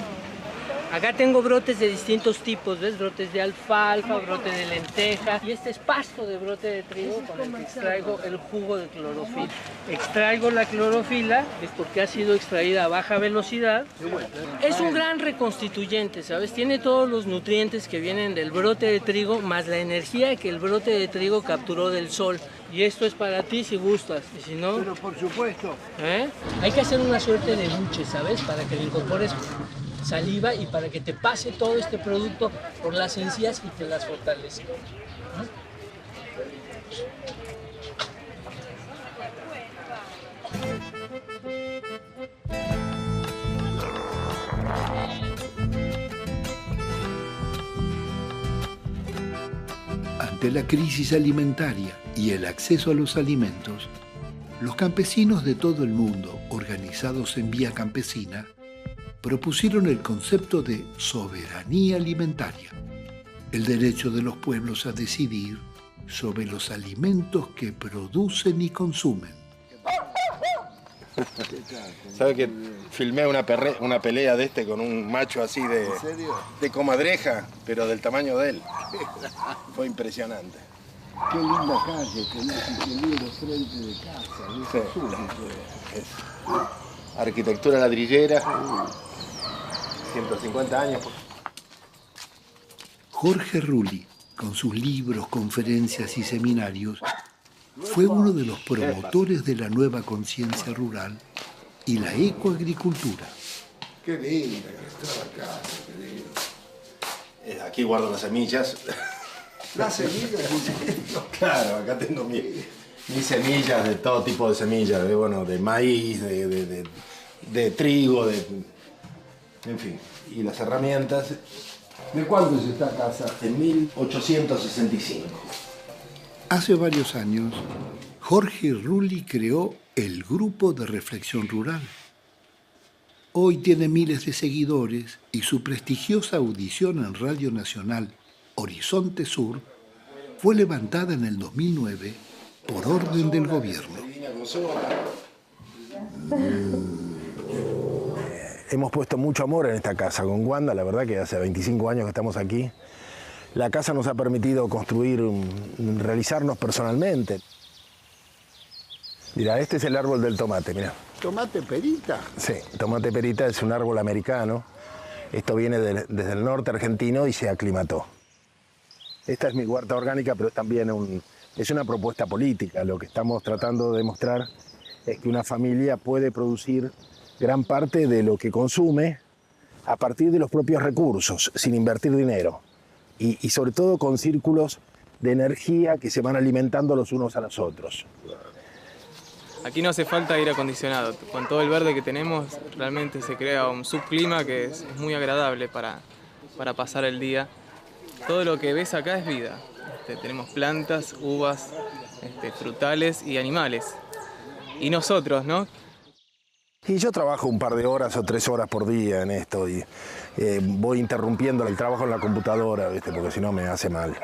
Acá tengo brotes de distintos tipos, ¿ves? Brotes de alfalfa, brote de lenteja. Y este es pasto de brote de trigo con el que extraigo el jugo de clorofila. Extraigo la clorofila, es porque ha sido extraída a baja velocidad. Es un gran reconstituyente, ¿sabes? Tiene todos los nutrientes que vienen del brote de trigo, más la energía que el brote de trigo capturó del sol. Y esto es para ti si gustas, y si no... Pero por supuesto. Hay que hacer una suerte de buche, ¿sabes? Para que le incorpores saliva y para que te pase todo este producto por las encías y te las fortalezca. Ante la crisis alimentaria y el acceso a los alimentos, los campesinos de todo el mundo, organizados en Vía Campesina, propusieron el concepto de soberanía alimentaria, el derecho de los pueblos a decidir sobre los alimentos que producen y consumen. ¿Sabe que filmé una pelea de este con un macho así de... ¿En serio? De comadreja, pero del tamaño de él? Fue impresionante. Qué linda calle, tenés ingeniero frente de casa. Sí. Arquitectura ladrillera, 150 años. Jorge Rulli, con sus libros, conferencias y seminarios, fue uno de los promotores de la nueva conciencia rural y la ecoagricultura. Qué linda que está la casa, querido. Aquí guardo las semillas. ¿Las semillas? Claro, acá tengo mis semillas, de todo tipo de semillas, de maíz, de trigo, en fin. Y las herramientas. ¿De cuándo es esta casa? En 1865. Hace varios años, Jorge Rulli creó el Grupo de Reflexión Rural. Hoy tiene miles de seguidores y su prestigiosa audición en Radio Nacional Horizonte Sur fue levantada en el 2009 por orden del gobierno. Hemos puesto mucho amor en esta casa con Wanda, la verdad que hace 25 años que estamos aquí. La casa nos ha permitido construir, realizarnos personalmente. Mira, este es el árbol del tomate, mira. ¿Tomate perita? Sí, tomate perita es un árbol americano. Esto viene desde el norte argentino y se aclimató. Esta es mi huerta orgánica, pero también es una propuesta política. Lo que estamos tratando de demostrar es que una familia puede producir gran parte de lo que consume a partir de los propios recursos, sin invertir dinero. Y sobre todo con círculos de energía que se van alimentando los unos a los otros. Aquí no hace falta aire acondicionado. Con todo el verde que tenemos, realmente se crea un subclima que es muy agradable para pasar el día. Todo lo que ves acá es vida. Tenemos plantas, uvas, frutales y animales. Y nosotros, ¿no? Y yo trabajo un par de horas o 3 horas por día en esto y voy interrumpiendo el trabajo en la computadora, ¿viste? Porque si no me hace mal.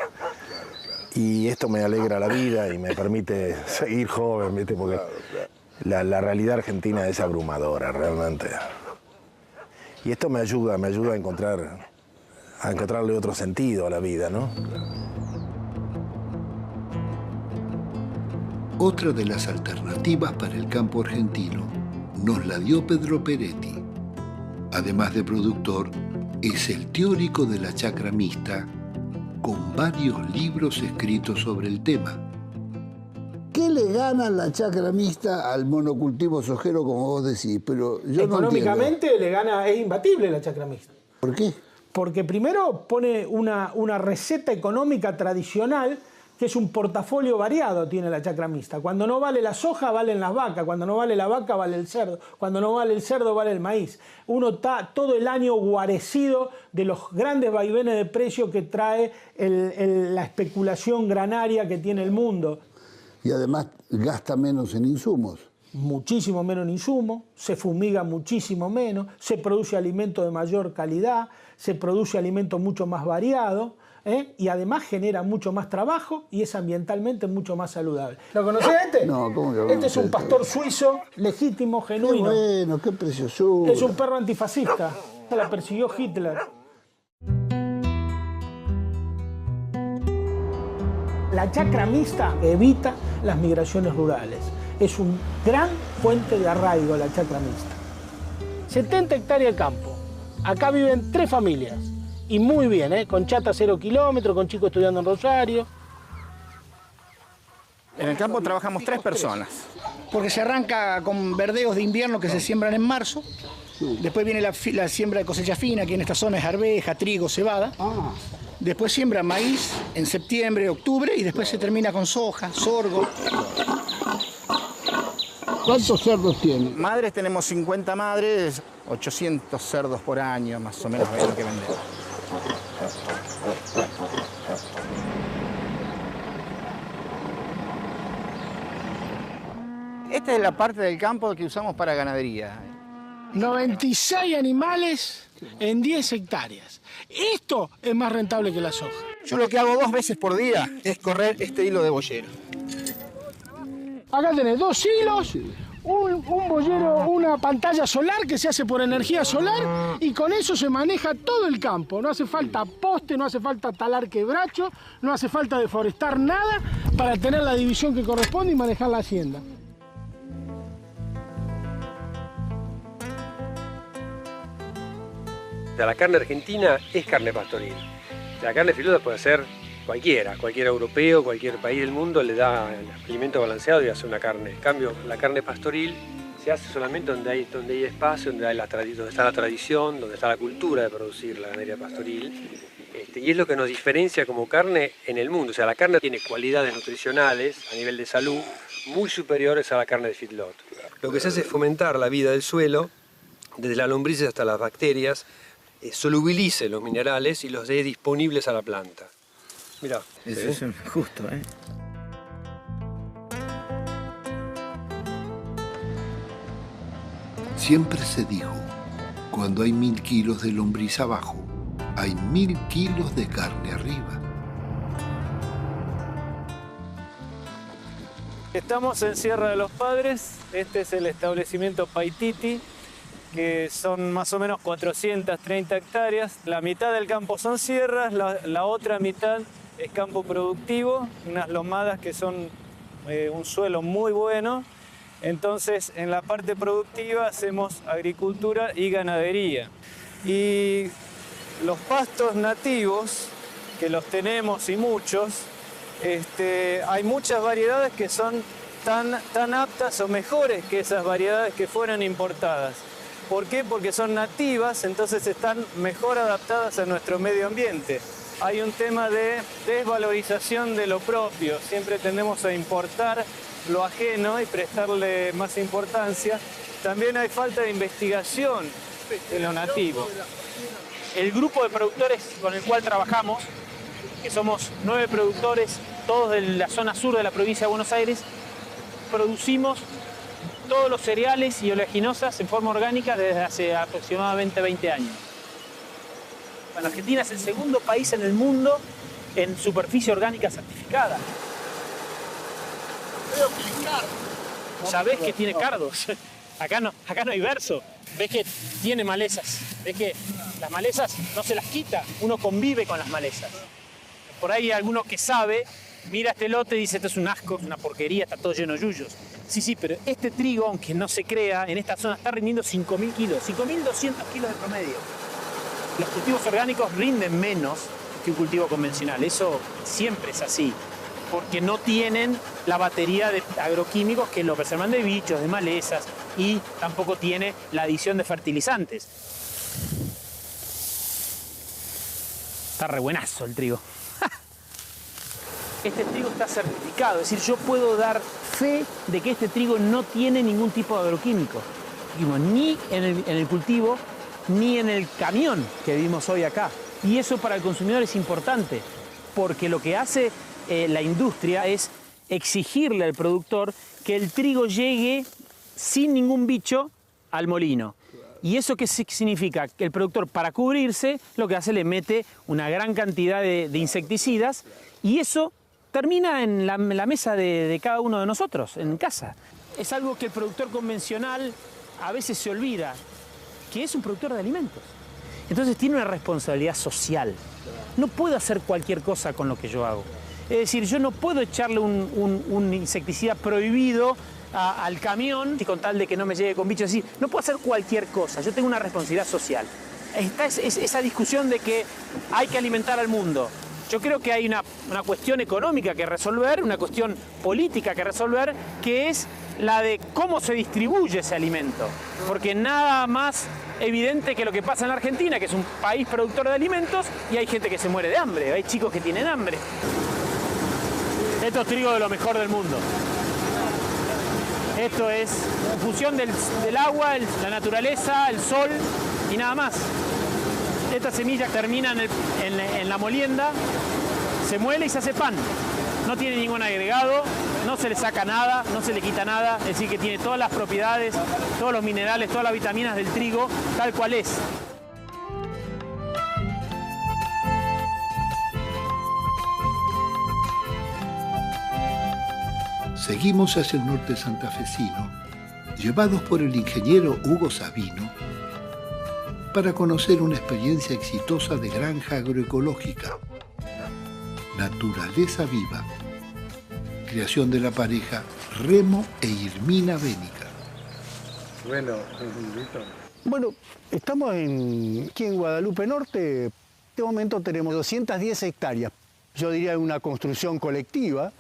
Y esto me alegra la vida y me permite seguir joven, ¿viste? Porque la realidad argentina es abrumadora, realmente. Y esto me ayuda a encontrarle otro sentido a la vida, ¿no? Otra de las alternativas para el campo argentino nos la dio Pedro Peretti. Además de productor, es el teórico de la chacra mixta, con varios libros escritos sobre el tema. ¿Qué le gana la chacra mixta al monocultivo sojero, como vos decís? Pero yo económicamente le gana, es imbatible la chacra mixta. ¿Por qué? Porque primero pone una receta económica tradicional, que es un portafolio variado, tiene la chacra mixta. Cuando no vale la soja, valen las vacas. Cuando no vale la vaca, vale el cerdo. Cuando no vale el cerdo, vale el maíz. Uno está todo el año guarecido de los grandes vaivenes de precio que trae la especulación granaria que tiene el mundo. Y además gasta menos en insumos. Muchísimo menos en insumos, se fumiga muchísimo menos, se produce alimento de mayor calidad, se produce alimento mucho más variado. Y además genera mucho más trabajo y es ambientalmente mucho más saludable. ¿Lo conocés este? No, ¿cómo que lo Este es un pastor suizo, legítimo, genuino. Qué bueno, qué preciosura. Es un perro antifascista. La persiguió Hitler. La chacra mixta evita las migraciones rurales. Es un gran fuente de arraigo la chacra mixta. 70 hectáreas de campo. Acá viven 3 familias. Y muy bien, con chata 0 kilómetros, con chicos estudiando en Rosario. En el campo trabajamos 3 personas. Porque se arranca con verdeos de invierno que se siembran en marzo. Después viene la siembra de cosecha fina, que en esta zona es arveja, trigo, cebada. Después siembra maíz en septiembre, octubre y después se termina con soja, sorgo. ¿Cuántos cerdos tienen? Madres tenemos 50 madres, 800 cerdos por año, más o menos es lo que vendemos. Esta es la parte del campo que usamos para ganadería. 96 animales en 10 hectáreas. Esto es más rentable que la soja. Yo lo que hago 2 veces por día es correr este hilo de boyero. Acá tenés 2 hilos, un boyero, una pantalla solar que se hace por energía solar y con eso se maneja todo el campo. No hace falta poste, no hace falta talar quebracho, no hace falta deforestar nada para tener la división que corresponde y manejar la hacienda. La carne argentina es carne pastoril. La carne filota puede ser cualquier europeo, cualquier país del mundo le da el alimento balanceado y hace una carne. En cambio, la carne pastoril se hace solamente donde hay espacio, donde está la tradición, donde está la cultura de producir la ganadería pastoril. Y es lo que nos diferencia como carne en el mundo. O sea, la carne tiene cualidades nutricionales a nivel de salud muy superiores a la carne de feedlot. Lo que se hace es fomentar la vida del suelo, desde las lombrices hasta las bacterias, solubilice los minerales y los dé disponibles a la planta. Mirá. Eso es justo, ¿eh? Siempre se dijo, cuando hay 1000 kilos de lombriz abajo, hay 1000 kilos de carne arriba. Estamos en Sierra de los Padres, este es el establecimiento Paititi, que son más o menos 430 hectáreas. La mitad del campo son sierras, la otra mitad es campo productivo, unas lomadas que son un suelo muy bueno. Entonces, en la parte productiva hacemos agricultura y ganadería. Y los pastos nativos, que los tenemos y muchos, hay muchas variedades que son tan aptas o mejores que esas variedades que fueron importadas. ¿Por qué? Porque son nativas, entonces están mejor adaptadas a nuestro medio ambiente. Hay un tema de desvalorización de lo propio. Siempre tendemos a importar lo ajeno y prestarle más importancia. También hay falta de investigación de lo nativo. El grupo de productores con el cual trabajamos, que somos 9 productores, todos de la zona sur de la provincia de Buenos Aires, producimos todos los cereales y oleaginosas en forma orgánica desde hace aproximadamente 20 años. Bueno, Argentina es el segundo país en el mundo en superficie orgánica certificada. Ya ves que tiene cardos. Acá no hay verso. Ves que tiene malezas. Ves que las malezas no se las quita. Uno convive con las malezas. Por ahí hay alguno que sabe, mira este lote y dice, esto es un asco, es una porquería, está todo lleno de yuyos. Sí, pero este trigo, aunque no se crea, en esta zona está rindiendo 5.000 kilos, 5.200 kilos de promedio. Los cultivos orgánicos rinden menos que un cultivo convencional. Eso siempre es así, porque no tienen la batería de agroquímicos que lo preservan de bichos, de malezas, y tampoco tiene la adición de fertilizantes. Está re buenazo el trigo. Este trigo está certificado, es decir, yo puedo dar fe de que este trigo no tiene ningún tipo de agroquímico, ni en el cultivo, ni en el camión que vimos hoy acá. Y eso para el consumidor es importante, porque lo que hace la industria es exigirle al productor que el trigo llegue sin ningún bicho al molino. ¿Y eso qué significa? Que el productor, para cubrirse, lo que hace, le mete una gran cantidad de insecticidas, y eso termina en la mesa de cada uno de nosotros, en casa. Es algo que el productor convencional a veces se olvida, que es un productor de alimentos. Entonces tiene una responsabilidad social. No puedo hacer cualquier cosa con lo que yo hago. Es decir, yo no puedo echarle un insecticida prohibido al camión y con tal de que no me llegue con bichos así. No puedo hacer cualquier cosa. Yo tengo una responsabilidad social. Está esa discusión de que hay que alimentar al mundo. Yo creo que hay una cuestión económica que resolver, una cuestión política que resolver, que es la de cómo se distribuye ese alimento. Porque nada más evidente que lo que pasa en la Argentina, que es un país productor de alimentos, y hay gente que se muere de hambre, hay chicos que tienen hambre. Esto es trigo de lo mejor del mundo. Esto es fusión del agua, la naturaleza, el sol y nada más. Estas semillas terminan en la molienda, se muele y se hace pan. No tiene ningún agregado, no se le saca nada, no se le quita nada, es decir, que tiene todas las propiedades, todos los minerales, todas las vitaminas del trigo, tal cual es. Seguimos hacia el norte santafesino llevados por el ingeniero Hugo Sabino para conocer una experiencia exitosa de granja agroecológica. Naturaleza Viva. Creación de la pareja Remo e Irmina Bénica. Bueno, estamos aquí en Guadalupe Norte. En este momento tenemos 210 hectáreas. Yo diría una construcción colectiva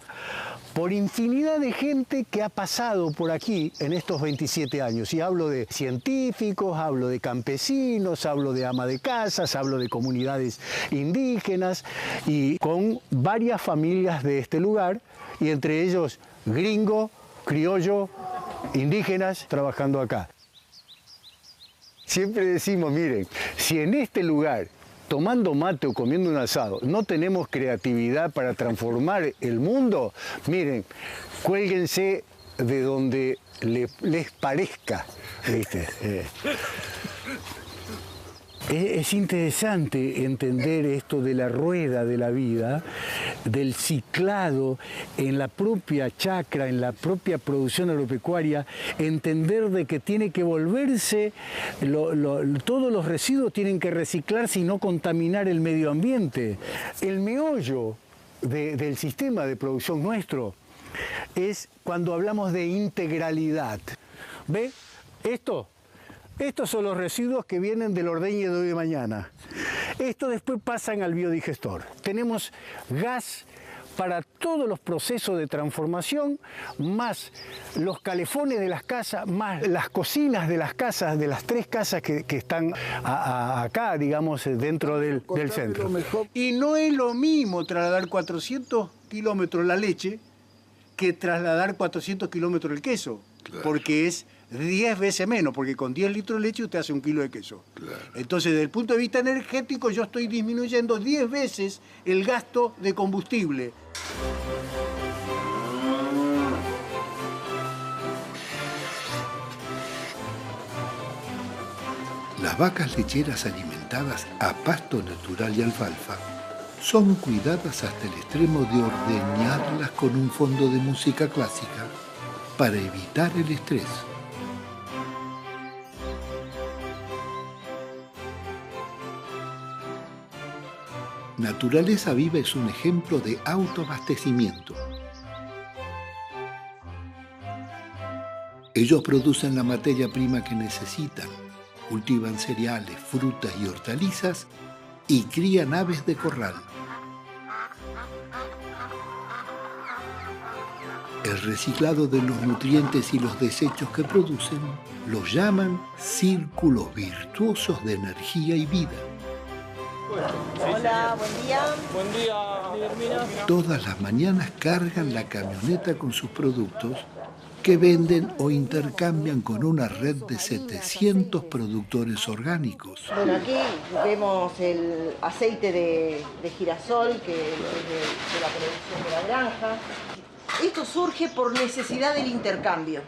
por infinidad de gente que ha pasado por aquí en estos 27 años. Y hablo de científicos, hablo de campesinos, hablo de ama de casas, hablo de comunidades indígenas y con varias familias de este lugar y entre ellos gringo, criollo, indígenas trabajando acá. Siempre decimos, miren, si en este lugar tomando mate o comiendo un asado, no tenemos creatividad para transformar el mundo, miren, cuélguense de donde les parezca, ¿viste? Es interesante entender esto de la rueda de la vida, del ciclado en la propia chacra, en la propia producción agropecuaria, entender de que tiene que volverse, todos los residuos tienen que reciclarse y no contaminar el medio ambiente. El meollo del sistema de producción nuestro es cuando hablamos de integralidad. ¿Ve? Estos son los residuos que vienen del ordeñe de hoy y mañana. Estos después pasan al biodigestor. Tenemos gas para todos los procesos de transformación, más los calefones de las casas, más las cocinas de las casas, de las 3 casas que están acá, digamos, dentro del centro. Y no es lo mismo trasladar 400 kilómetros la leche que trasladar 400 kilómetros el queso, claro, porque es 10 veces menos, porque con 10 litros de leche usted hace 1 kilo de queso. Claro. Entonces, desde el punto de vista energético, yo estoy disminuyendo 10 veces el gasto de combustible. Las vacas lecheras alimentadas a pasto natural y alfalfa son cuidadas hasta el extremo de ordeñarlas con un fondo de música clásica para evitar el estrés. Naturaleza Viva es un ejemplo de autoabastecimiento. Ellos producen la materia prima que necesitan, cultivan cereales, frutas y hortalizas y crían aves de corral. El reciclado de los nutrientes y los desechos que producen los llaman círculos virtuosos de energía y vida. Hola, buen día. Buen día, Hermina. Todas las mañanas cargan la camioneta con sus productos que venden o intercambian con una red de 700 productores orgánicos. Bueno, aquí vemos el aceite de girasol, que es de la producción de la granja. Esto surge por necesidad del intercambio,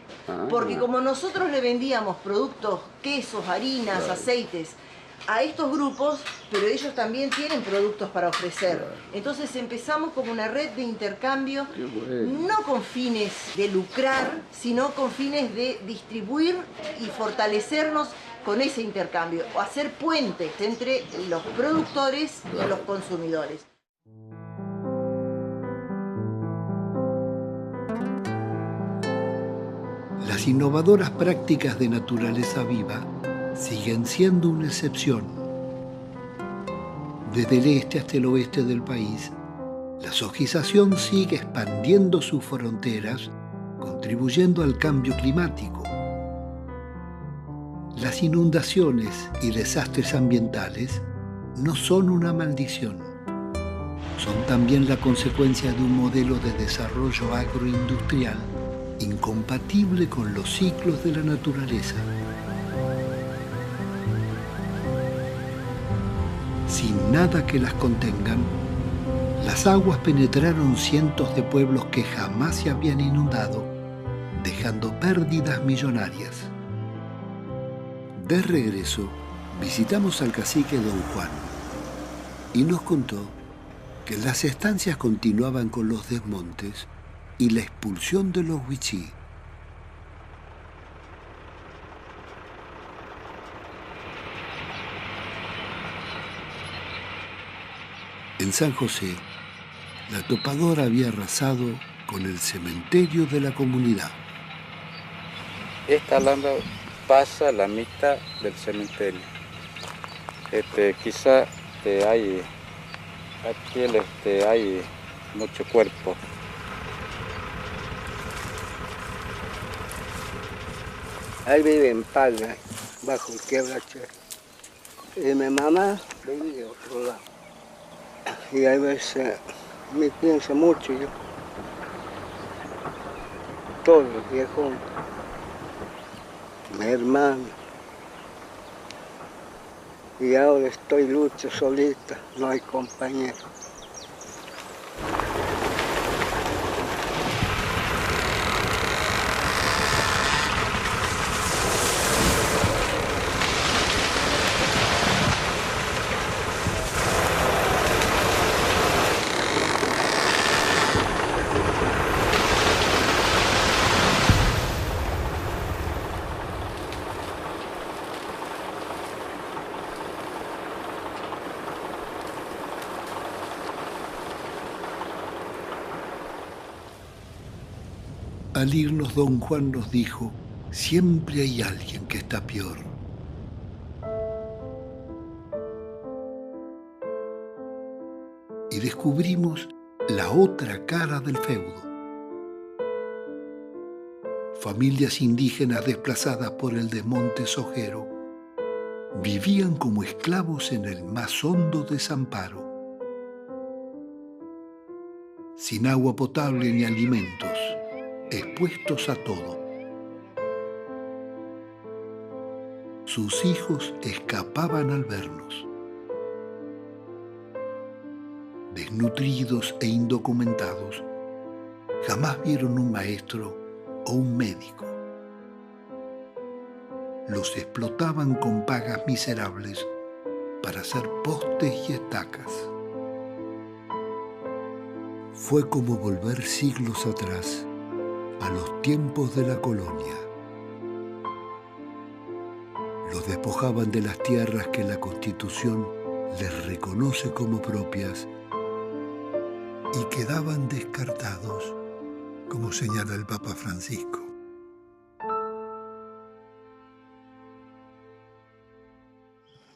porque como nosotros le vendíamos productos, quesos, harinas, aceites, a estos grupos, pero ellos también tienen productos para ofrecer. Entonces empezamos como una red de intercambio, no con fines de lucrar, sino con fines de distribuir y fortalecernos con ese intercambio, o hacer puentes entre los productores y los consumidores. Las innovadoras prácticas de Naturaleza Viva siguen siendo una excepción. Desde el este hasta el oeste del país, la sojización sigue expandiendo sus fronteras, contribuyendo al cambio climático. Las inundaciones y desastres ambientales no son una maldición. Son también la consecuencia de un modelo de desarrollo agroindustrial incompatible con los ciclos de la naturaleza. Sin nada que las contengan, las aguas penetraron cientos de pueblos que jamás se habían inundado, dejando pérdidas millonarias. De regreso, visitamos al cacique Don Juan y nos contó que las estancias continuaban con los desmontes y la expulsión de los wichí. En San José, la topadora había arrasado con el cementerio de la comunidad. Esta alhambra pasa la mitad del cementerio. Quizá hay mucho cuerpo. Ahí vive en Palma, bajo el quebracho. Y mi mamá vive de otro lado. Y a veces me pienso mucho yo. Todos los viejos, mi hermano. Y ahora estoy lucho solita, no hay compañero. Al irnos, don Juan nos dijo, siempre hay alguien que está peor. Y descubrimos la otra cara del feudo. Familias indígenas desplazadas por el desmonte sojero vivían como esclavos en el más hondo desamparo, sin agua potable ni alimentos, expuestos a todo. Sus hijos escapaban al vernos. Desnutridos e indocumentados, jamás vieron un maestro o un médico. Los explotaban con pagas miserables para hacer postes y estacas. Fue como volver siglos atrás a los tiempos de la colonia. Los despojaban de las tierras que la Constitución les reconoce como propias y quedaban descartados, como señala el Papa Francisco.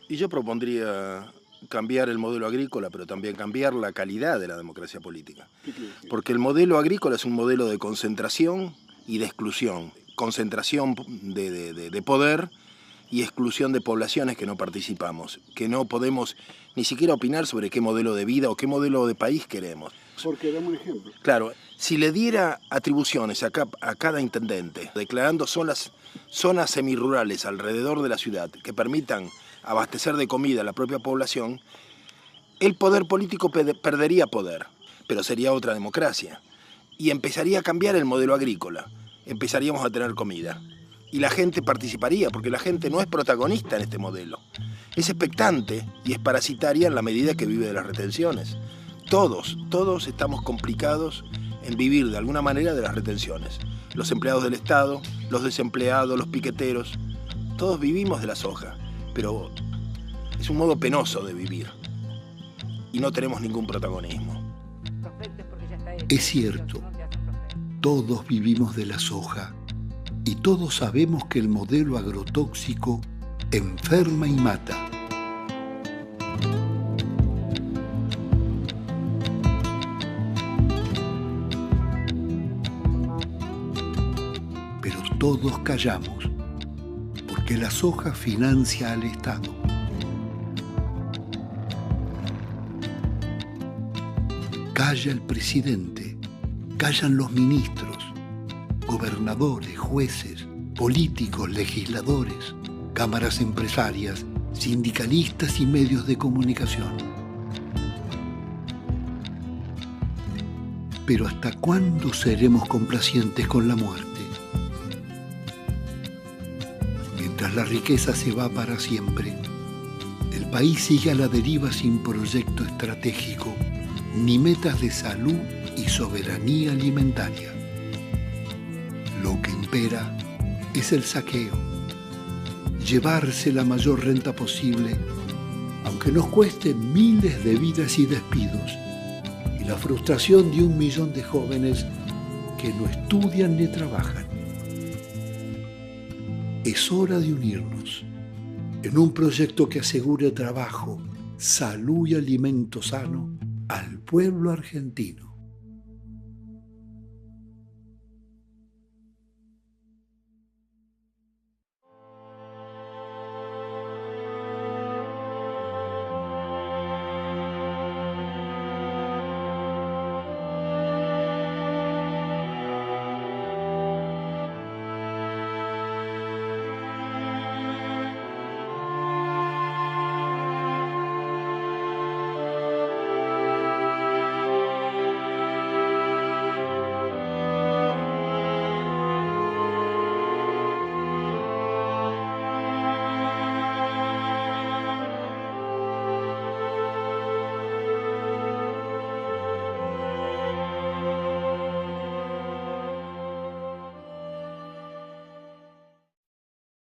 Y yo propondría cambiar el modelo agrícola, pero también cambiar la calidad de la democracia política. Porque el modelo agrícola es un modelo de concentración y de exclusión. Concentración de poder y exclusión de poblaciones que no participamos, que no podemos ni siquiera opinar sobre qué modelo de vida o qué modelo de país queremos. Porque damos un ejemplo. Claro, si le diera atribuciones a cada intendente, declarando zonas semirurales alrededor de la ciudad que permitan abastecer de comida a la propia población, el poder político perdería poder, pero sería otra democracia. Y empezaría a cambiar el modelo agrícola, empezaríamos a tener comida. Y la gente participaría, porque la gente no es protagonista en este modelo. Es expectante y es parasitaria en la medida que vive de las retenciones. Todos estamos complicados en vivir de alguna manera de las retenciones. Los empleados del Estado, los desempleados, los piqueteros, todos vivimos de la soja, pero es un modo penoso de vivir y no tenemos ningún protagonismo. Es cierto, todos vivimos de la soja y todos sabemos que el modelo agrotóxico enferma y mata. Pero todos callamos, porque la soja financia al Estado. Calla el presidente, callan los ministros, gobernadores, jueces, políticos, legisladores, cámaras empresarias, sindicalistas y medios de comunicación. Pero ¿hasta cuándo seremos complacientes con la muerte? Mientras la riqueza se va para siempre, el país sigue a la deriva sin proyecto estratégico, ni metas de salud y soberanía alimentaria. Lo que impera es el saqueo, llevarse la mayor renta posible, aunque aunque nos cueste miles de vidas y despidos, y la frustración de 1 millón de jóvenes que no estudian ni trabajan. Es hora de unirnos en un proyecto que asegure trabajo, salud y alimento sano al pueblo argentino.